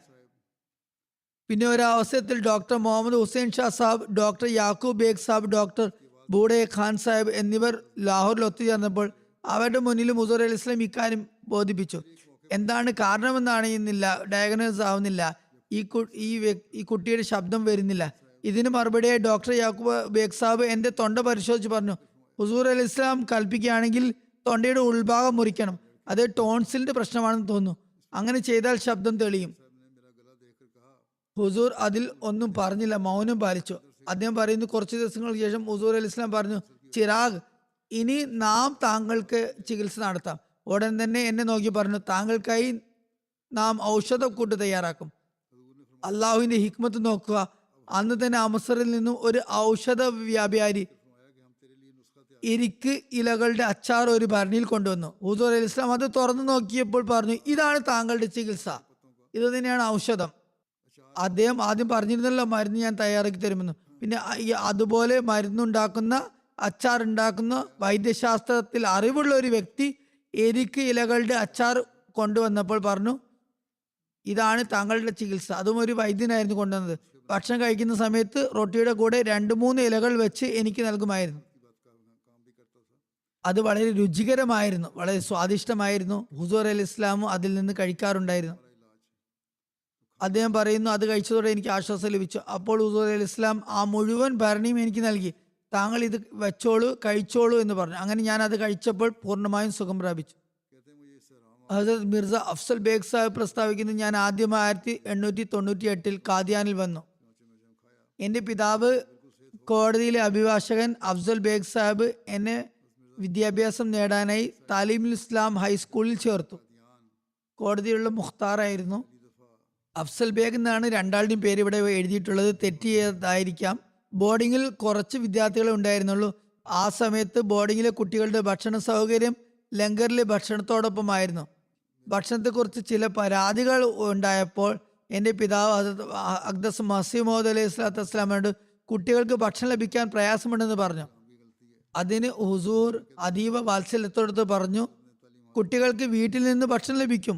പിന്നെ ഒരു അവസരത്തിൽ doctor Muhammad Hussain Shah Sahib, doctor Yakub Baig Sahib, doctor Bude Khan Sahib എന്നിവർ ലാഹോറിൽ ഒത്തുചേർന്നപ്പോൾ അവരുടെ മുന്നിലും ഹുസൂർ അലി ഇസ്ലാം ഇക്കാര്യം ബോധിപ്പിച്ചു. എന്താണ് കാരണമെന്നറിയുന്നില്ല, ഡയഗ്നോസ് ആവുന്നില്ല, ഈ കുട്ടിയുടെ ശബ്ദം വരുന്നില്ല. ഇതിന് മറുപടിയായി ഡോക്ടർ യാക്കൂബ് ബേഗ് സാഹിബ് എന്റെ തൊണ്ട പരിശോധിച്ച് പറഞ്ഞു, ഹുസൂർ അലി ഇസ്ലാം കൽപ്പിക്കുകയാണെങ്കിൽ തൊണ്ടയുടെ ഉൾഭാഗം മുറിക്കണം, അത് ടോൺസിലിന്റെ പ്രശ്നമാണെന്ന് തോന്നുന്നു, അങ്ങനെ ചെയ്താൽ ശബ്ദം തെളിയും. ഹുസൂർ അതിൽ ഒന്നും പറഞ്ഞില്ല, മൗനം പാലിച്ചു. അദ്ദേഹം പറയുന്നു, കുറച്ച് ദിവസങ്ങൾക്ക് ശേഷം ഹുസൂർ അലി ഇസ്ലാം പറഞ്ഞു, ചിറാഗ്, ഇനി നാം താങ്കൾക്ക് ചികിത്സ നടത്താം. ഉടൻ തന്നെ എന്നെ നോക്കി പറഞ്ഞു, താങ്കൾക്കായി നാം ഔഷധക്കൂട്ട് തയ്യാറാക്കും. അള്ളാഹുവിന്റെ ഹിക്മത്ത് നോക്കുക. അന്ന് തന്നെ അമസറിൽ നിന്നും ഒരു ഔഷധ വ്യാപാരി ഇരിക്ക് ഇലകളുടെ അച്ചാർ ഒരു ഭരണിയിൽ കൊണ്ടുവന്നു. ഹുസൂർ അലി ഇസ്ലാം അത് തുറന്നു നോക്കിയപ്പോൾ പറഞ്ഞു, ഇതാണ് താങ്കളുടെ ചികിത്സ, ഇത് തന്നെയാണ് ഔഷധം. അദ്ദേഹം ആദ്യം പറഞ്ഞിരുന്നല്ലോ മരുന്ന് ഞാൻ തയ്യാറാക്കി തരുമെന്ന്. പിന്നെ അതുപോലെ മരുന്നുണ്ടാക്കുന്ന, അച്ചാർ ഉണ്ടാക്കുന്ന വൈദ്യശാസ്ത്രത്തിൽ അറിവുള്ള ഒരു വ്യക്തി എരിക്ക് ഇലകളുടെ അച്ചാർ കൊണ്ടുവന്നപ്പോൾ പറഞ്ഞു, ഇതാണ് താങ്കളുടെ ചികിത്സ. അതും ഒരു വൈദ്യനായിരുന്നു കൊണ്ടുവന്നത്. ഭക്ഷണം കഴിക്കുന്ന സമയത്ത് റൊട്ടിയുടെ കൂടെ 2-3 ഇലകൾ വെച്ച് എനിക്ക് നൽകുമായിരുന്നു. അത് വളരെ രുചികരമായിരുന്നു, വളരെ സ്വാദിഷ്ടമായിരുന്നു. ഹുസൂർ അലി ഇസ്ലാമും അതിൽ നിന്ന് കഴിക്കാറുണ്ടായിരുന്നു. അദ്ദേഹം പറയുന്നു, അത് കഴിച്ചതോടെ എനിക്ക് ആശ്വാസം ലഭിച്ചു. അപ്പോൾ ഹുസൂർ അലി ഇസ്ലാം ആ മുഴുവൻ ഭരണിയും എനിക്ക് നൽകി. താങ്കൾ ഇത് വെച്ചോളൂ, കഴിച്ചോളൂ എന്ന് പറഞ്ഞു. അങ്ങനെ ഞാൻ അത് കഴിച്ചപ്പോൾ പൂർണ്ണമായും സുഖം പ്രാപിച്ചു. ഹസരത്ത് മിർസ അഫ്സൽ ബേഗ് സാഹിബ് പ്രസ്താവിക്കുന്നു, ഞാൻ ആദ്യമായി 1898 ഖാദിയാനിൽ വന്നു. എൻ്റെ പിതാവ് കോടതിയിലെ അഭിഭാഷകൻ അഫ്സൽ ബേഗ് സാഹിബ് എന്നെ വിദ്യാഭ്യാസം നേടാനായി താലീമുൽ ഇസ്ലാം ഹൈസ്കൂളിൽ ചേർത്തു. കോടതിയുള്ള മുഖ്താറായിരുന്നു. അഫ്സൽ ബേഗ് എന്നാണ് രണ്ടാളുടെയും പേര് ഇവിടെ എഴുതിയിട്ടുള്ളത്, തെറ്റിയതായിരിക്കാം. ബോർഡിങ്ങിൽ കുറച്ച് വിദ്യാർത്ഥികളെ ഉണ്ടായിരുന്നുള്ളൂ. ആ സമയത്ത് ബോർഡിങ്ങിലെ കുട്ടികളുടെ ഭക്ഷണ സൗകര്യം ലങ്കറിലെ ഭക്ഷണത്തോടൊപ്പമായിരുന്നു. ഭക്ഷണത്തെക്കുറിച്ച് ചില പരാതികൾ ഉണ്ടായപ്പോൾ എൻ്റെ പിതാവ് അഖ്ദസ് മസീമോദ് അലൈഹി സ്വലാത്തു വസ്സലാമോട് കുട്ടികൾക്ക് ഭക്ഷണം ലഭിക്കാൻ പ്രയാസമുണ്ടെന്ന് പറഞ്ഞു. അതിന് ഹുസൂർ അതീവ വാത്സല്യത്തോടത്ത് പറഞ്ഞു, കുട്ടികൾക്ക് വീട്ടിൽ നിന്ന് ഭക്ഷണം ലഭിക്കും.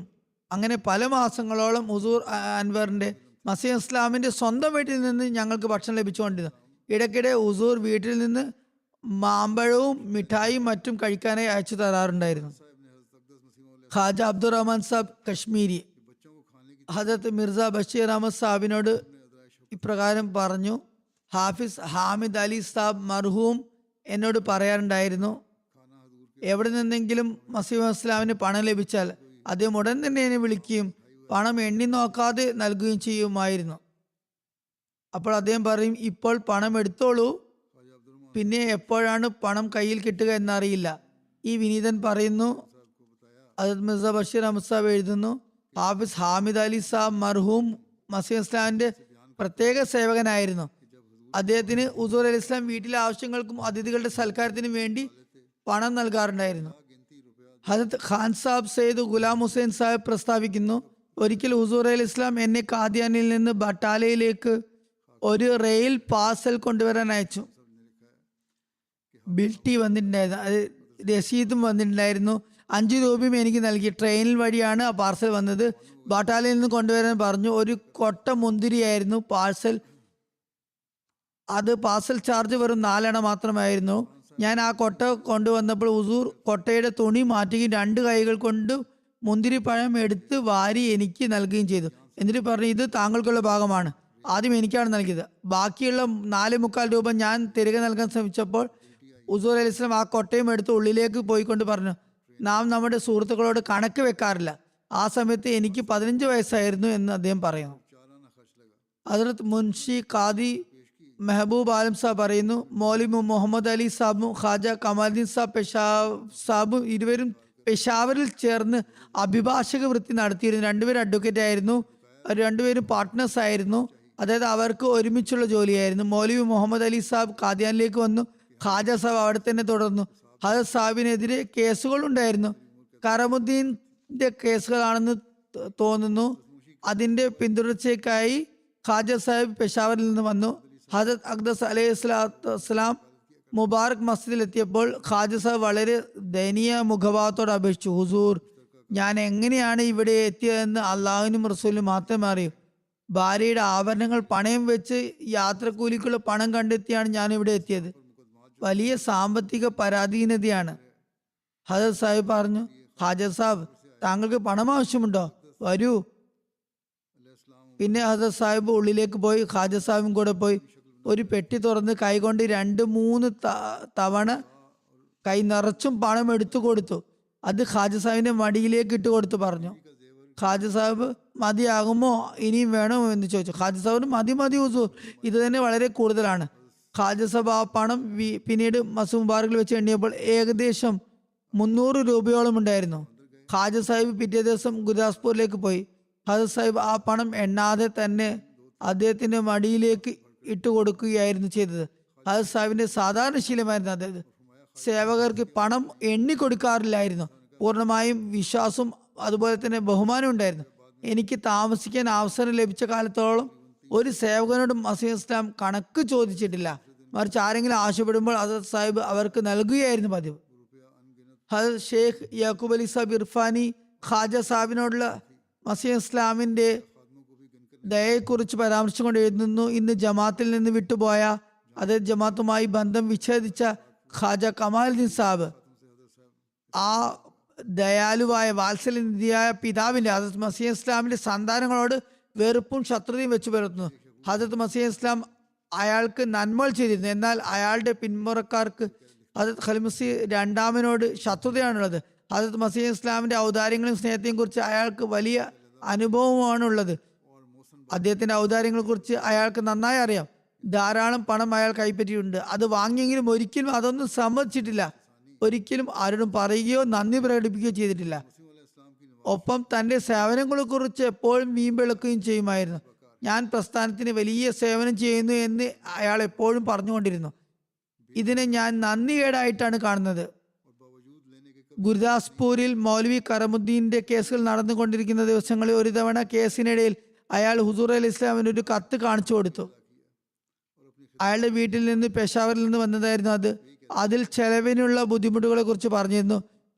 അങ്ങനെ പല മാസങ്ങളോളം ഹുസൂർ അൻവറിന്റെ മസീഹ് ഇസ്ലാമിന്റെ സ്വന്തം വീട്ടിൽ നിന്ന് ഞങ്ങൾക്ക് ഭക്ഷണം ലഭിച്ചുകൊണ്ടിരുന്നു. ഇടയ്ക്കിടെ ഹുസൂർ വീട്ടിൽ നിന്ന് മാമ്പഴവും മിഠായിയും മറ്റും കഴിക്കാനായി അയച്ചു തരാറുണ്ടായിരുന്നു. ഖാജ അബ്ദുറഹ്മാൻ സാബ് കശ്മീരി ഹജരത്ത് മിർസ ബഷീർ അഹമ്മദ് സാബിനോട് ഇപ്രകാരം പറഞ്ഞു, ഹാഫിസ് ഹാമിദ് അലി സാബ് മർഹൂം എന്നോട് പറയാറുണ്ടായിരുന്നു, എവിടെ നിന്നെങ്കിലും മസീഹ് ഇസ്ലാമിന് പണം ലഭിച്ചാൽ അദ്ദേഹം ഉടൻ തന്നെ എന്നെ വിളിക്കുകയും പണം എണ്ണി നോക്കാതെ നൽകുകയും ചെയ്യുമായിരുന്നു. അപ്പോൾ അദ്ദേഹം പറയും, ഇപ്പോൾ പണം എടുത്തോളൂ, പിന്നെ എപ്പോഴാണ് പണം കയ്യിൽ കിട്ടുക എന്നറിയില്ല. ഈ വിനീതൻ പറയുന്നു, ഹജരത്ത് മിർസ ബഷീർ അഹമ്മദ് സാബ് എഴുതുന്നു, ഹാഫിസ് ഹാമിദ് അലി സാബ് മർഹൂം മസീഹ് ഇസ്ലാമിന്റെ പ്രത്യേക സേവകനായിരുന്നു. അദ്ദേഹത്തിന് ഹുസൂർ അലി ഇസ്ലാം വീട്ടിലെ ആവശ്യങ്ങൾക്കും അതിഥികളുടെ സൽക്കാരത്തിനും വേണ്ടി പണം നൽകാറുണ്ടായിരുന്നു. ഹജരത്ത് ഖാൻ സാബ് സയ്യിദ് ഗുലാം ഹുസൈൻ സാഹിബ് പ്രസ്താവിക്കുന്നു, ഒരിക്കൽ ഹുസൂർ അലി ഇസ്ലാം എന്നെ ഖാദിയാനിൽ നിന്ന് ബട്ടാലയിലേക്ക് ഒരു റെയിൽ പാർസൽ കൊണ്ടുവരാൻ അയച്ചു. ബിൽറ്റി വന്നിട്ടുണ്ടായിരുന്നു, അത് രസീതും വന്നിട്ടുണ്ടായിരുന്നു. 5 രൂപയും എനിക്ക് നൽകി. ട്രെയിനിൽ വഴിയാണ് ആ പാർസൽ വന്നത്. ബട്ടാലയിൽ നിന്ന് കൊണ്ടുവരാൻ പറഞ്ഞു. ഒരു കൊട്ട മുന്തിരിയായിരുന്നു പാർസൽ. അത് പാർസൽ ചാർജ് വെറും 4 അണ മാത്രമായിരുന്നു. ഞാൻ ആ കൊട്ട കൊണ്ടുവന്നപ്പോൾ ഹുസൂർ കൊട്ടയുടെ തുണി മാറ്റുകയും 2 കൈകൾ കൊണ്ട് മുന്തിരിപ്പഴം എടുത്ത് വാരി എനിക്ക് നൽകുകയും ചെയ്തു. എന്നിട്ട് പറഞ്ഞു, ഇത് താങ്കൾക്കുള്ള ഭാഗമാണ്. ആദ്യം എനിക്കാണ് നൽകിയത്. ബാക്കിയുള്ള 4.25 രൂപ ഞാൻ തിരികെ നൽകാൻ ശ്രമിച്ചപ്പോൾ ഹുസൂർ അലൈഹി സ്വലാം ആ കൊട്ടയും എടുത്ത് ഉള്ളിലേക്ക് പോയിക്കൊണ്ട് പറഞ്ഞു, നാം നമ്മുടെ സുഹൃത്തുക്കളോട് കണക്ക് വെക്കാറില്ല. ആ സമയത്ത് എനിക്ക് 15 വയസ്സായിരുന്നു എന്ന് അദ്ദേഹം പറയുന്നു. ഹദ്രത്ത് മുൻഷി ഖാദി മെഹബൂബ് ആലം സാബ് പറയുന്നു, മൗലവി മുഹമ്മദ് അലി സാബും ഖാജ കമാലുദ്ദീൻ സാബും ഇരുവരും പെഷാവറിൽ ചേർന്ന് അഭിഭാഷക വൃത്തി നടത്തിയിരുന്നു. 2 പേരും അഡ്വക്കേറ്റ് ആയിരുന്നു. 2 പേരും പാർട്ട്നേഴ്സ് ആയിരുന്നു. അതായത് അവർക്ക് ഒരുമിച്ചുള്ള ജോലിയായിരുന്നു. മൗലവി മുഹമ്മദ് അലി സാബ് ഖാദിയാനിലേക്ക് വന്നു. ഖാജ സാബ് അവിടെ തന്നെ തുടർന്നു. ഹജരത് സാഹിബിനെതിരെ കേസുകൾ ഉണ്ടായിരുന്നു. കറമുദ്ദീന്റെ കേസുകളാണെന്ന് തോന്നുന്നു. അതിന്റെ പിന്തുടർച്ചയ്ക്കായി ഖാജ സാഹിബ് പെഷാവറിൽ നിന്ന് വന്നു. ഹജരത് അഖ്ദസ് അലൈഹി സ്വലാത്തു വസ്സലാം മുബാറക് മസ്ജിദിൽ എത്തിയപ്പോൾ ഖാജ സാഹിബ് വളരെ ദയനീയ മുഖഭാവത്തോടെ അപേക്ഷിച്ചു, ഹുസൂർ, ഞാൻ എങ്ങനെയാണ് ഇവിടെ എത്തിയതെന്ന് അള്ളാഹുവിനും റസൂലിനും മാത്രമേ അറിയൂ. ഭാര്യയുടെ ആഭരണങ്ങൾ പണയം വെച്ച് യാത്രക്കൂലിക്കുള്ള പണം കണ്ടെത്തിയാണ് ഞാൻ ഇവിടെ എത്തിയത്. വലിയ സാമ്പത്തിക പരാധീനതയാണ്. ഹജരത് സാഹിബ് പറഞ്ഞു, ഖാജ സാഹിബ്, താങ്കൾക്ക് പണം ആവശ്യമുണ്ടോ? വരൂ. പിന്നെ ഹജരത് സാഹിബ് ഉള്ളിലേക്ക് പോയി. ഖാജ സാഹിബും കൂടെ പോയി. ഒരു പെട്ടി തുറന്ന് കൈകൊണ്ട് 2-3 തവണ കൈ നിറച്ചും പണം എടുത്തു കൊടുത്തു. അത് ഖാജ സാഹിബിന്റെ മടിയിലേക്ക് ഇട്ട് കൊടുത്തു പറഞ്ഞു, ഖാജ സാഹിബ്, മതിയാകുമോ, ഇനിയും വേണമോ എന്ന് ചോദിച്ചു. ഖാജ സാഹിബ്, മതി ഹുസൂർ, ഇത് തന്നെ വളരെ കൂടുതലാണ്. ഖാജ സാഹിബ് ആ പണം പിന്നീട് മസൂദ് മുബാറക്കിൽ വെച്ച് എണ്ണിയപ്പോൾ ഏകദേശം 300 രൂപയോളം ഉണ്ടായിരുന്നു. ഖാജ സാഹിബ് പിറ്റേ ദിവസം ഗുരുദാസ്പൂരിലേക്ക് പോയി. ഖാജ സാഹിബ് ആ പണം എണ്ണാതെ തന്നെ അദ്ദേഹത്തിന്റെ മടിയിലേക്ക് ഇട്ടുകൊടുക്കുകയായിരുന്നു ചെയ്തത്. ഖാജ സാഹിബിന്റെ സാധാരണ ശീലമായിരുന്നു. അതായത് സേവകർക്ക് പണം എണ്ണിക്കൊടുക്കാറില്ലായിരുന്നു. പൂർണ്ണമായും വിശ്വാസവും അതുപോലെ തന്നെ ബഹുമാനം ഉണ്ടായിരുന്നു. എനിക്ക് താമസിക്കാൻ അവസരം ലഭിച്ച കാലത്തോളം ഒരു സേവകനോടും മസീഹ് ഇസ്ലാം കണക്ക് ചോദിച്ചിട്ടില്ല. മറിച്ച് ആരെങ്കിലും ആവശ്യപ്പെടുമ്പോൾ ഹജരത് സാഹിബ് അവർക്ക് നൽകുകയായിരുന്നു പതിവ്. ഹജരത് ഷെയ്ഖ് യാക്കൂബ് അലി സാബ് ഇർഫാനി ഖാജ സാഹിബിനോടുള്ള മസീഹ് ഇസ്ലാമിന്റെ ദയയെക്കുറിച്ച് പരാമർശിച്ചുകൊണ്ട് എഴുതുന്നു, ഇന്ന് ജമാത്തിൽ നിന്ന് വിട്ടുപോയ, അതായത് ജമാത്തുമായി ബന്ധം വിച്ഛേദിച്ച ഖാജ കമാലുദ്ദീൻ സാഹിബ് ആ ദയാലുവായ വാത്സല്യനിധിയായ പിതാവിന്റെ ഹജരത് മസീഹ് ഇസ്ലാമിന്റെ സന്താനങ്ങളോട് വെറുപ്പും ശത്രുതയും വെച്ചു പുലർത്തുന്നു. ഹജരത് മസീഹ് ഇസ്ലാം അയാൾക്ക് നന്മകൾ ചെയ്തിരുന്നു. എന്നാൽ അയാളുടെ പിന്മുറക്കാർക്ക് ഹജരത് ഖലീമുസി രണ്ടാമനോട് ശത്രുതയാണുള്ളത്. ഹജരത് മസീഹ് ഇസ്ലാമിന്റെ ഔദാര്യങ്ങളും സ്നേഹത്തെയും കുറിച്ച് അയാൾക്ക് വലിയ അനുഭവമാണുള്ളത്. അദ്ദേഹത്തിന്റെ ഔദാര്യങ്ങളെ കുറിച്ച് അയാൾക്ക് നന്നായി അറിയാം. ധാരാളം പണം അയാൾ കൈപ്പറ്റിയിട്ടുണ്ട്. അത് വാങ്ങിയെങ്കിലും ഒരിക്കലും അതൊന്നും സമ്മതിച്ചിട്ടില്ല. ഒരിക്കലും ആരോടും പറയുകയോ നന്ദി പ്രകടിപ്പിക്കുകയോ ചെയ്തിട്ടില്ല. ഒപ്പം തന്റെ സേവനങ്ങളെ കുറിച്ച് എപ്പോഴും വീമ്പിളക്കുകയും ചെയ്യുമായിരുന്നു. ഞാൻ പ്രസ്ഥാനത്തിന് വലിയ സേവനം ചെയ്യുന്നു എന്ന് അയാൾ എപ്പോഴും പറഞ്ഞുകൊണ്ടിരുന്നു. ഇതിനെ ഞാൻ നന്ദികേടായിട്ടാണ് കാണുന്നത്. ഗുരുദാസ്പൂരിൽ മൗലവി കറമുദ്ദീന്റെ കേസുകൾ നടന്നുകൊണ്ടിരിക്കുന്ന ദിവസങ്ങളിൽ ഒരു തവണ കേസിനിടയിൽ അയാൾ ഹുസൂർ അലി ഇസ്ലാമിന് ഒരു കത്ത് കാണിച്ചു കൊടുത്തു. അയാളുടെ വീട്ടിൽ നിന്ന് പെഷാവറിൽ നിന്ന് വന്നതായിരുന്നു അത്. അതിൽ ചെലവിനുള്ള ബുദ്ധിമുട്ടുകളെ കുറിച്ച് പറഞ്ഞിരുന്നു.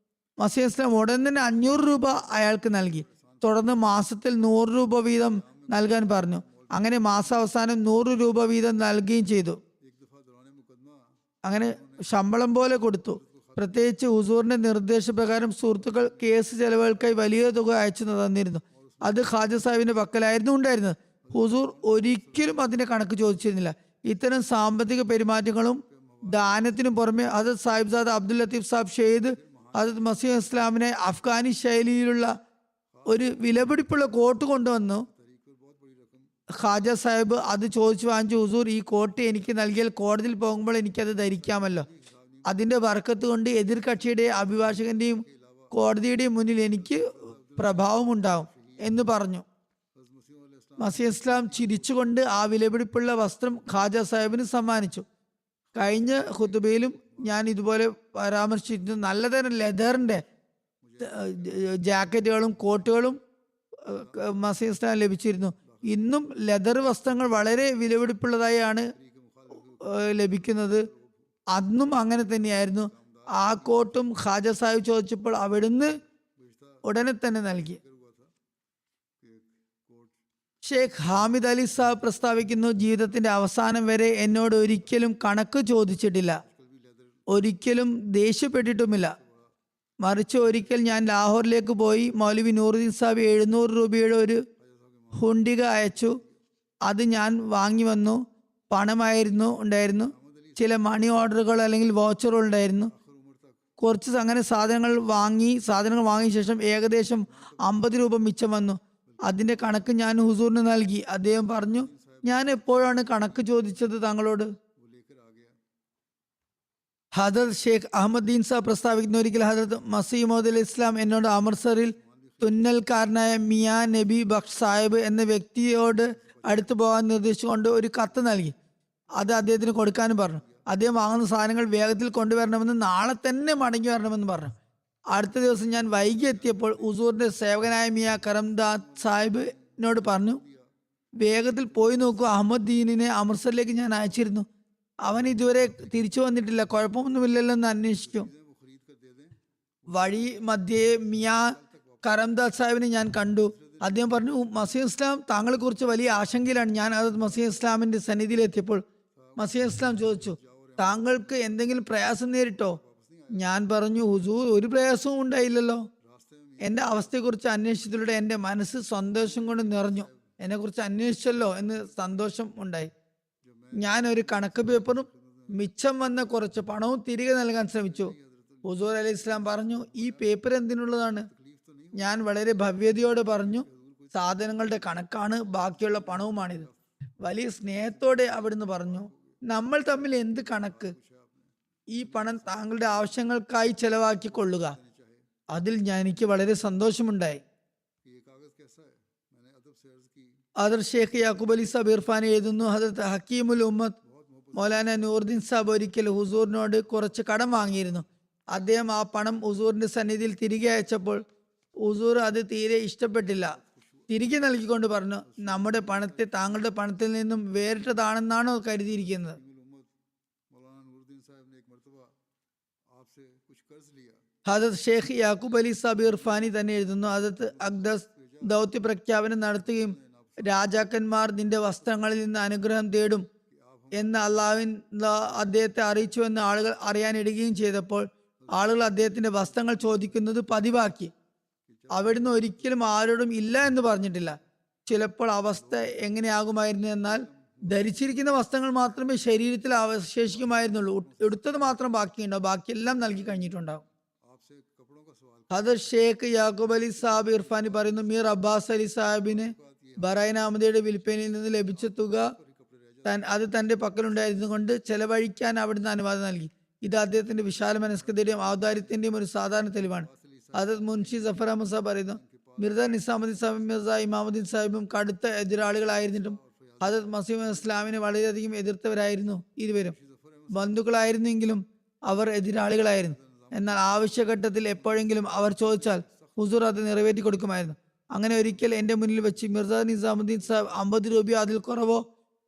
മസീഹ് ഇസ്ലാം ഉടൻ തന്നെ 500 രൂപ അയാൾക്ക് നൽകി. തുടർന്ന് മാസത്തിൽ 100 രൂപ വീതം നൽകാൻ പറഞ്ഞു. അങ്ങനെ മാസാവസാനം 100 രൂപ വീതം നൽകുകയും ചെയ്തു. അങ്ങനെ ശമ്പളം പോലെ കൊടുത്തു. പ്രത്യേകിച്ച് ഹുസൂറിന്റെ നിർദ്ദേശപ്രകാരം സുഹൃത്തുക്കൾ കേസ് ചെലവുകൾക്കായി വലിയ തുക അയച്ചു തന്നിരുന്നു. അത് ഖാജ സാഹിബിന്റെ പക്കലായിരുന്നു ഉണ്ടായിരുന്നത്. ഹുസൂർ ഒരിക്കലും അതിന്റെ കണക്ക് ചോദിച്ചിരുന്നില്ല. ഇത്തരം സാമ്പത്തിക പെരുമാറ്റങ്ങളും ദാനത്തിനും പുറമെ ഹദരത്ത് സാഹിബ്സാദ് അബ്ദുൽ ലത്തീഫ് സാഹിബ് ഷെയ്ദ് ഹദരത്ത് മസീഹ് ഇസ്ലാമിനെ അഫ്ഗാനി ശൈലിയിലുള്ള ഒരു വിലപിടിപ്പുള്ള കോട്ട് കൊണ്ടുവന്നു. ഖാജ സാഹിബ് അത് ചോദിച്ചു വാങ്ങിച്ചു. ഹുസൂർ, ഈ കോട്ട് എനിക്ക് നൽകിയാൽ കോടതിയിൽ പോകുമ്പോൾ എനിക്കത് ധരിക്കാമല്ലോ. അതിന്റെ ബർക്കത്ത് കൊണ്ട് എതിർ കക്ഷിയുടെ അഭിഭാഷകന്റെയും കോടതിയുടെയും മുന്നിൽ എനിക്ക് പ്രഭാവമുണ്ടാവും എന്ന് പറഞ്ഞു. മസീഹ് ഇസ്ലാം ചിരിച്ചുകൊണ്ട് ആ വിലപിടിപ്പുള്ള വസ്ത്രം ഖാജ സാഹിബിന് സമ്മാനിച്ചു. കഴിഞ്ഞ ഖുതുബയിലും ഞാൻ ഇതുപോലെ പരാമർശിച്ചിരുന്നു. നല്ലതരം ലെതറിന്റെ ജാക്കറ്റുകളും കോട്ടുകളും മസീഹ് ഇസ്ലാം ലഭിച്ചിരുന്നു. ഇന്നും ലെതർ വസ്ത്രങ്ങൾ വളരെ വിലപിടിപ്പുള്ളതായാണ് ലഭിക്കുന്നത്. അന്നും അങ്ങനെ തന്നെയായിരുന്നു. ആ കോട്ടും ഖാജ സാഹിബ് ചോദിച്ചപ്പോൾ അവിടുന്ന് ഉടനെ തന്നെ നൽകി. ഷെയ്ഖ് ഹാമിദ് അലി സാഹിബ് പ്രസ്താവിക്കുന്നു, ജീവിതത്തിന്റെ അവസാനം വരെ എന്നോട് ഒരിക്കലും കണക്ക് ചോദിച്ചിട്ടില്ല, ഒരിക്കലും ദേഷ്യപ്പെട്ടിട്ടുമില്ല. മറിച്ച് ഒരിക്കൽ ഞാൻ ലാഹോറിലേക്ക് പോയി മൗലവി നൂറുദ്ദീൻ സാഹിബ് 700 രൂപയുടെ ഒരു ഹുണ്ടിക അയച്ചു. അത് ഞാൻ വാങ്ങി വന്നു. പണമായിരുന്നു ഉണ്ടായിരുന്നു. ചില മണി ഓർഡറുകൾ അല്ലെങ്കിൽ വൗച്ചറുകൾ ഉണ്ടായിരുന്നു. കുറച്ച് അങ്ങനെ സാധനങ്ങൾ വാങ്ങിയ ശേഷം ഏകദേശം 50 രൂപ മിച്ചം വന്നു. അതിന്റെ കണക്ക് ഞാൻ ഹുസൂറിന് നൽകി. അദ്ദേഹം പറഞ്ഞു, ഞാൻ എപ്പോഴാണ് കണക്ക് ചോദിച്ചത് താങ്കളോട്? ഹദരത്ത് ഷെയ്ഖ് അഹമ്മദ്ദീൻ സാഹിബ് പ്രസ്താവിക്കുന്ന, ഒരിക്കൽ ഹദരത്ത് മസീഹ് മൗദ് അലി ഇസ്ലാം എന്നോട് അമൃത്സറിൽ തുന്നൽക്കാരനായ മിയാ നബി ബക്ഷ് സാഹിബ് എന്ന വ്യക്തിയോട് അടുത്ത് പോകാൻ നിർദ്ദേശിച്ചുകൊണ്ട് ഒരു കത്ത് നൽകി. അത് അദ്ദേഹത്തിന് കൊടുക്കാനും പറഞ്ഞു. അദ്ദേഹം വാങ്ങുന്ന സാധനങ്ങൾ വേഗത്തിൽ കൊണ്ടുവരണമെന്ന്, നാളെ തന്നെ മടങ്ങി വരണമെന്ന് പറഞ്ഞു. അടുത്ത ദിവസം ഞാൻ വൈകി എത്തിയപ്പോൾ ഹുസൂറിന്റെ സേവകനായ മിയാ കരംദാദ് സാഹിബിനോട് പറഞ്ഞു, വേഗത്തിൽ പോയി നോക്കൂ, അഹമ്മദ് ദീനിനെ അമൃത്സറിലേക്ക് ഞാൻ അയച്ചിരുന്നു. അവൻ ഇതുവരെ തിരിച്ചു വന്നിട്ടില്ല, കുഴപ്പമൊന്നുമില്ലല്ലോ എന്ന് അന്വേഷിച്ചു. വഴി മധ്യേ മിയാ കരംദാദ് സാഹിബിനെ ഞാൻ കണ്ടു. അദ്ദേഹം പറഞ്ഞു, മസീഹ് ഇസ്ലാം താങ്കളെ കുറിച്ച് വലിയ ആശങ്കയിലാണ്. ഞാൻ അത് മസീഹ് ഇസ്ലാമിന്റെ സന്നിധിയിലെത്തിയപ്പോൾ മസീഹ് ഇസ്ലാം ചോദിച്ചു, താങ്കൾക്ക് എന്തെങ്കിലും പ്രയാസം നേരിട്ടോ? ഞാൻ പറഞ്ഞു, ഹുസൂർ, ഒരു പ്രയാസവും ഉണ്ടായില്ലല്ലോ. എന്റെ അവസ്ഥയെക്കുറിച്ച് അന്വേഷിച്ചതിലൂടെ എന്റെ മനസ്സ് സന്തോഷം കൊണ്ട് നിറഞ്ഞു. എന്നെ കുറിച്ച് അന്വേഷിച്ചല്ലോ എന്ന് സന്തോഷം ഉണ്ടായി. ഞാൻ ഒരു കണക്ക് പേപ്പറും മിച്ചം വന്ന കുറച്ച് പണവും തിരികെ നൽകാൻ ശ്രമിച്ചു. ഹുസൂർ അലി ഇസ്ലാം പറഞ്ഞു, ഈ പേപ്പർ എന്തിനുള്ളതാണ്? ഞാൻ വളരെ ഭവ്യതയോടെ പറഞ്ഞു, സാധനങ്ങളുടെ കണക്കാണ്, ബാക്കിയുള്ള പണവുമാണിത്. വലിയ സ്നേഹത്തോടെ അവിടുന്ന് പറഞ്ഞു, നമ്മൾ തമ്മിൽ എന്ത് കണക്ക്? ഈ പണം താങ്കളുടെ ആവശ്യങ്ങൾക്കായി ചെലവാക്കിക്കൊള്ളുക. അതിൽ എനിക്ക് വളരെ സന്തോഷമുണ്ടായി. ഹദരത്ത് ഷെയ്ഖ് യാക്കൂബ് അലി സാബ് ഇർഫാനി എഴുതുന്നു, ഹദരത്ത് ഹക്കീമുൽ ഉമ്മത്ത് മൗലാന നൂറുദ്ദീൻ സാബ് ഒരിക്കൽ ഹുസൂറിനോട് കുറച്ച് കടം വാങ്ങിയിരുന്നു. അദ്ദേഹം ആ പണം ഹുസൂറിന്റെ സന്നിധിയിൽ തിരികെ അയച്ചപ്പോൾ ഹുസൂർ അത് തീരെ ഇഷ്ടപ്പെട്ടില്ല. തിരികെ നൽകിക്കൊണ്ട് പറഞ്ഞു, നമ്മുടെ പണത്തെ താങ്കളുടെ പണത്തിൽ നിന്നും വേറിട്ടതാണെന്നാണോ കരുതിയിരിക്കുന്നത്? ഹദരത്ത് ഷെയ്ഖ് യാക്കൂബ് അലി സാബ് ഇർഫാനി തന്നെ എഴുതുന്നു, ഹദരത്ത് അഖ്ദസ് ദൗത്യ പ്രഖ്യാപനം നടത്തുകയും രാജാക്കന്മാർ നിന്റെ വസ്ത്രങ്ങളിൽ നിന്ന് അനുഗ്രഹം തേടും എന്ന് അദ്ദേഹത്തെ അറിയിച്ചു എന്ന് ആളുകൾ അറിയാനിടുകയും ചെയ്തപ്പോൾ ആളുകൾ അദ്ദേഹത്തിന്റെ വസ്ത്രങ്ങൾ ചോദിക്കുന്നത് പതിവാക്കി. അവിടുന്ന് ഒരിക്കലും ആരോടും ഇല്ല എന്ന് പറഞ്ഞിട്ടില്ല. ചിലപ്പോൾ അവസ്ഥ എങ്ങനെയാകുമായിരുന്നു എന്നാൽ ധരിച്ചിരിക്കുന്ന വസ്ത്രങ്ങൾ മാത്രമേ ശരീരത്തിൽ അവശേഷിക്കുമായിരുന്നുള്ളൂ. എടുത്തത് മാത്രം ബാക്കിയുണ്ടാവും, ബാക്കിയെല്ലാം നൽകി കഴിഞ്ഞിട്ടുണ്ടാവും. ഹദരത്ത് ഷെയ്ഖ് യാക്കൂബ് അലി സാബ് ഇർഫാനി പറയുന്നു, മീർ അബ്ബാസ് അലി സാഹിബിന് ബറൈൻ അഹമ്മദിയുടെ വിൽപ്പനയിൽ നിന്ന് ലഭിച്ച തുക അത് തന്റെ പക്കലുണ്ടായിരുന്നു കൊണ്ട് ചെലവഴിക്കാൻ അവിടുന്ന് അനുവാദം നൽകി. ഇത് അദ്ദേഹത്തിന്റെ വിശാല മനസ്കതയുടെയും ഔദാര്യത്തിന്റെയും ഒരു സാധാരണ തെളിവാണ്. ഹദരത്ത് മുൻഷി സഫർ അഹമ്മദ് സാഹിബ് പറയുന്നു, മിർസ നിസാമുദ്ദീൻ സാഹിബ്, മിർസ ഇമാമുദ്ദീൻ സാഹിബും കടുത്ത എതിരാളികളായിരുന്നിട്ടും ഹദരത്ത് മസീഹ് ഇസ്ലാമിനെ വളരെയധികം എതിർത്തവരായിരുന്നു. ഇരുവരും ബന്ധുക്കളായിരുന്നെങ്കിലും അവർ എതിരാളികളായിരുന്നു. എന്നാൽ ആവശ്യഘട്ടത്തിൽ എപ്പോഴെങ്കിലും അവർ ചോദിച്ചാൽ ഹുസൂർ അത് നിറവേറ്റി കൊടുക്കുമായിരുന്നു. അങ്ങനെ ഒരിക്കൽ എന്റെ മുന്നിൽ വെച്ച് മിർസ നിസാമുദ്ദീൻ സാഹിബ് 50 രൂപയോ അതിൽ കുറവോ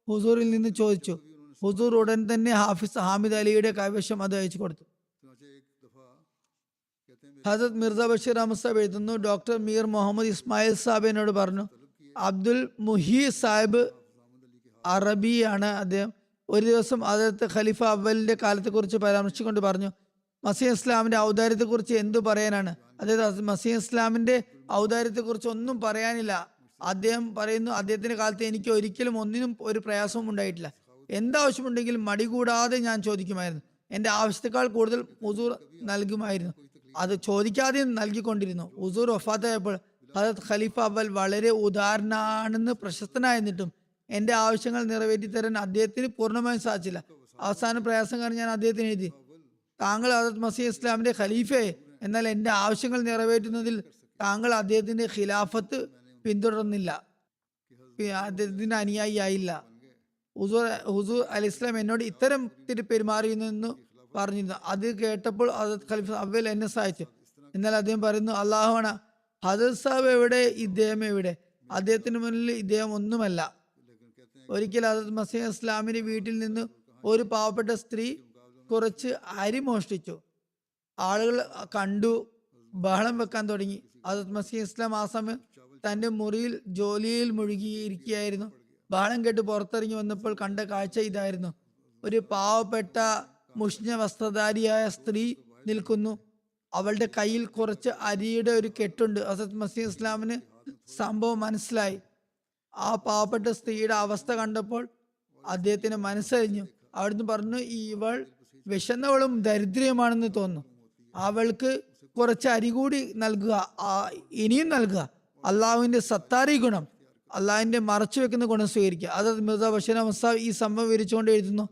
ഹുസൂറിൽ നിന്ന് ചോദിച്ചു. ഹുസൂർ ഉടൻ തന്നെ ഹാഫിസ് ഹാമിദ് അലിയുടെ കൈവശം അത് അയച്ചു കൊടുത്തു. ഹസരത് മിർസ ബഷീർ അഹമ്മദ് സാഹിബ് എഴുതുന്നു, ഡോക്ടർ മീർ മുഹമ്മദ് ഇസ്മായിൽ സാഹിബ് എന്നോട് പറഞ്ഞു, അബ്ദുൽ മുഹി സാഹിബ് അറബിയാണ് അദ്ദേഹം. ഒരു ദിവസം ഹദരത്ത് ഖലീഫ അവലിന്റെ കാലത്തെക്കുറിച്ച് പരാമർശിച്ചുകൊണ്ട് പറഞ്ഞു, മസീഹ് ഇസ്ലാമിന്റെ ഔദാര്യത്തെക്കുറിച്ച് എന്തു പറയാനാണ്? അതായത് മസീഹ് ഇസ്ലാമിന്റെ ഔദാര്യത്തെക്കുറിച്ച് ഒന്നും പറയാനില്ല. അദ്ദേഹം പറയുന്നു, അദ്ദേഹത്തിന്റെ കാലത്ത് എനിക്ക് ഒരിക്കലും ഒന്നിനും ഒരു പ്രയാസവും ഉണ്ടായിട്ടില്ല. എന്താവശ്യമുണ്ടെങ്കിലും മടി കൂടാതെ ഞാൻ ചോദിക്കുമായിരുന്നു. എന്റെ ആവശ്യത്തെക്കാൾ കൂടുതൽ ഹുസൂർ നൽകുമായിരുന്നു. അത് ചോദിക്കാതെ നൽകിക്കൊണ്ടിരുന്നു. ഹുസൂർ വഫാത്തായപ്പോൾ ഹദരത്ത് ഖലീഫ അവൽ വളരെ ഉദാരനാണെന്ന് പ്രശസ്തനായിരുന്നിട്ടും എന്റെ ആവശ്യങ്ങൾ നിറവേറ്റി തരാൻ അദ്ദേഹത്തിന് പൂർണ്ണമായും സാധിച്ചില്ല. അവസാന പ്രയാസം കാരണം ഞാൻ അദ്ദേഹത്തിന് എഴുതി, താങ്കൾ ഹദരത്ത് മസീഹ് ഇസ്ലാമിന്റെ ഖലീഫയെ, എന്നാൽ എന്റെ ആവശ്യങ്ങൾ നിറവേറ്റുന്നതിൽ താങ്കൾ അദ്ദേഹത്തിന്റെ ഖിലാഫത്ത് പിന്തുടർന്നില്ല, അദ്ദേഹത്തിന്റെ അനുയായി ആയില്ല. ഹുസൂർ അലി ഇസ്ലാം എന്നോട് ഇത്തരം പെരുമാറിയെന്ന് പറഞ്ഞിരുന്നു. അത് കേട്ടപ്പോൾ ഹദരത്ത് ഖലീഫ അവൽ എന്നെ സഹായിച്ചു. എന്നാൽ അദ്ദേഹം പറയുന്നു, അള്ളാഹുവാണ്, ഹദരത്ത് സാഹിബ് എവിടെ, ഇദ്ദേഹം എവിടെ? അദ്ദേഹത്തിന് മുന്നിൽ ഇദ്ദേഹം ഒന്നുമല്ല. ഒരിക്കൽ ഹദരത്ത് മസീഹ് ഇസ്ലാമിന്റെ വീട്ടിൽ നിന്ന് ഒരു പാവപ്പെട്ട സ്ത്രീ കുറച്ച് അരി മോഷ്ടിച്ചു. ആളുകൾ കണ്ടു, ബഹളം വെക്കാൻ തുടങ്ങി. ഹദരത്ത് മസീഹ് ഇസ്ലാം ആ സമയം തന്റെ മുറിയിൽ ജോലിയിൽ മുഴുകിയിരിക്കുകയായിരുന്നു. ബഹളം കേട്ട് പുറത്തിറങ്ങി വന്നപ്പോൾ കണ്ട കാഴ്ച ഇതായിരുന്നു. ഒരു പാവപ്പെട്ട മുഷ്ഞ്ഞ വസ്ത്രധാരിയായ സ്ത്രീ നിൽക്കുന്നു. അവളുടെ കയ്യിൽ കുറച്ച് അരിയുടെ ഒരു കെട്ടുണ്ട്. ഹദരത്ത് മസീഹ് ഇസ്ലാമിന് സംഭവം മനസ്സിലായി. ആ പാവപ്പെട്ട സ്ത്രീയുടെ അവസ്ഥ കണ്ടപ്പോൾ അദ്ദേഹത്തിന് മനസ്സറിഞ്ഞു. അവിടുന്ന് പറഞ്ഞു, ഇവൾ വിശന്നവളും ദരിദ്രയുമാണെന്ന് തോന്നുന്നു. അവൾക്ക് കുറച്ച് അരി കൂടി നൽകുക, ഇനിയും നൽകുക. അള്ളാഹുവിന്റെ സത്താരി ഗുണം, അള്ളാഹിന്റെ മറച്ചു വെക്കുന്ന ഗുണം സ്വീകരിക്കുക. അതായത് മിർസ ബഷീർ അഹമ്മദ് സാഹിബ് ഈ സംഭവം വിവരിച്ചുകൊണ്ട് എഴുതുന്നു,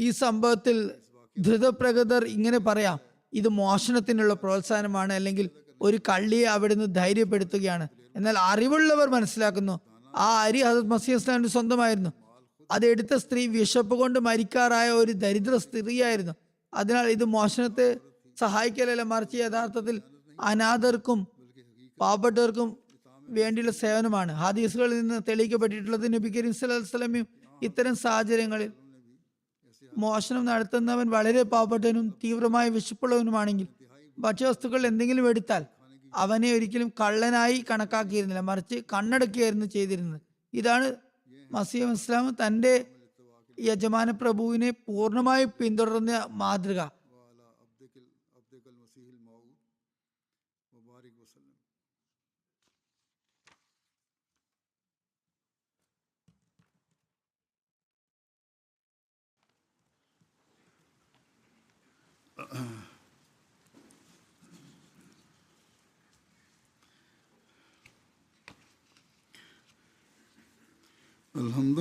ഈ സംഭവത്തിൽ ധൃതപ്രഗതർ ഇങ്ങനെ പറയാം, ഇത് മോഷണത്തിനുള്ള പ്രോത്സാഹനമാണ്, അല്ലെങ്കിൽ ഒരു കള്ളിയെ അവിടുന്ന് ധൈര്യപ്പെടുത്തുകയാണ്. എന്നാൽ അറിവുള്ളവർ മനസ്സിലാക്കുന്നു, ആ അരി ഹദരത്ത് മസീഹ് ഇസ്ലാമിന്റെ സ്വന്തമായിരുന്നു. അത് എടുത്ത സ്ത്രീ വിശപ്പ് കൊണ്ട് മരിക്കാറായ ഒരു ദരിദ്ര സ്ത്രീയായിരുന്നു. അതിനാൽ ഇത് മോഷണത്തെ സഹായിക്കലല്ല, മറിച്ച് യഥാർത്ഥത്തിൽ അനാഥർക്കും പാവപ്പെട്ടവർക്കും വേണ്ടിയുള്ള സേവനമാണ്. ഹദീസുകളിൽ നിന്ന് തെളിയിക്കപ്പെട്ടിട്ടുള്ളത്, നബി കരീം സല്ലല്ലാഹു അലൈഹി വസല്ലം ഇത്തരം സാഹചര്യങ്ങളിൽ മോഷണം നടത്തുന്നവൻ വളരെ പാവപ്പെട്ടവനും തീവ്രമായ വിശപ്പുള്ളവനുമാണെങ്കിൽ ഭക്ഷ്യവസ്തുക്കൾ എന്തെങ്കിലും എടുത്താൽ അവനെ ഒരിക്കലും കള്ളനായി കണക്കാക്കിയിരുന്നില്ല, മറിച്ച് കണ്ണടക്കുകയായിരുന്നു ചെയ്തിരുന്നത്. ഇതാണ് മസീഹ് ഇസ്ലാം തന്റെ യജമാന പ്രഭുവിനെ പൂർണ്ണമായി പിന്തുടർന്ന മാതൃക. الحمد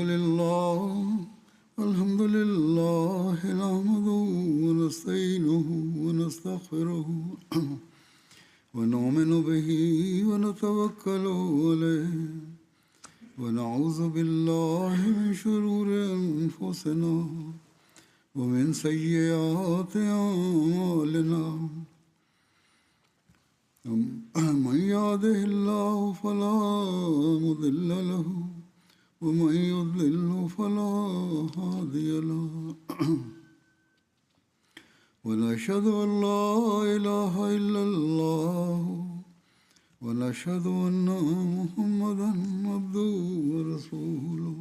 لله نحمده ونستعينه ونستغفره ونؤمن به ونتوكل عليه ونعوذ بالله من شرور أنفسنا ومن سيئات أعمالنا من يهده الله فلا مضل له ومن يضلل فلا هادي له ونشهد أن لا إله إلا الله ونشهد أن محمدا عبده ورسوله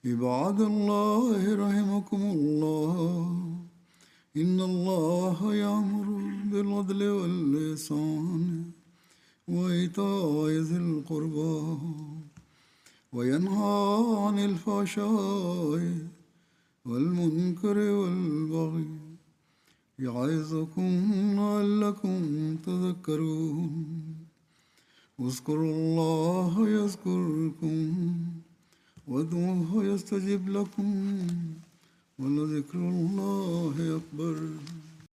عباد الله رحمكم الله إن الله يأمر بالعدل والإحسان وإيتاء ذي القربى وينهى عن الفحشاء والمنكر والبغي يعظكم لعلكم تذكرون اذكروا الله يذكركم وادعوه يستجب لكم ولذكر الله أكبر.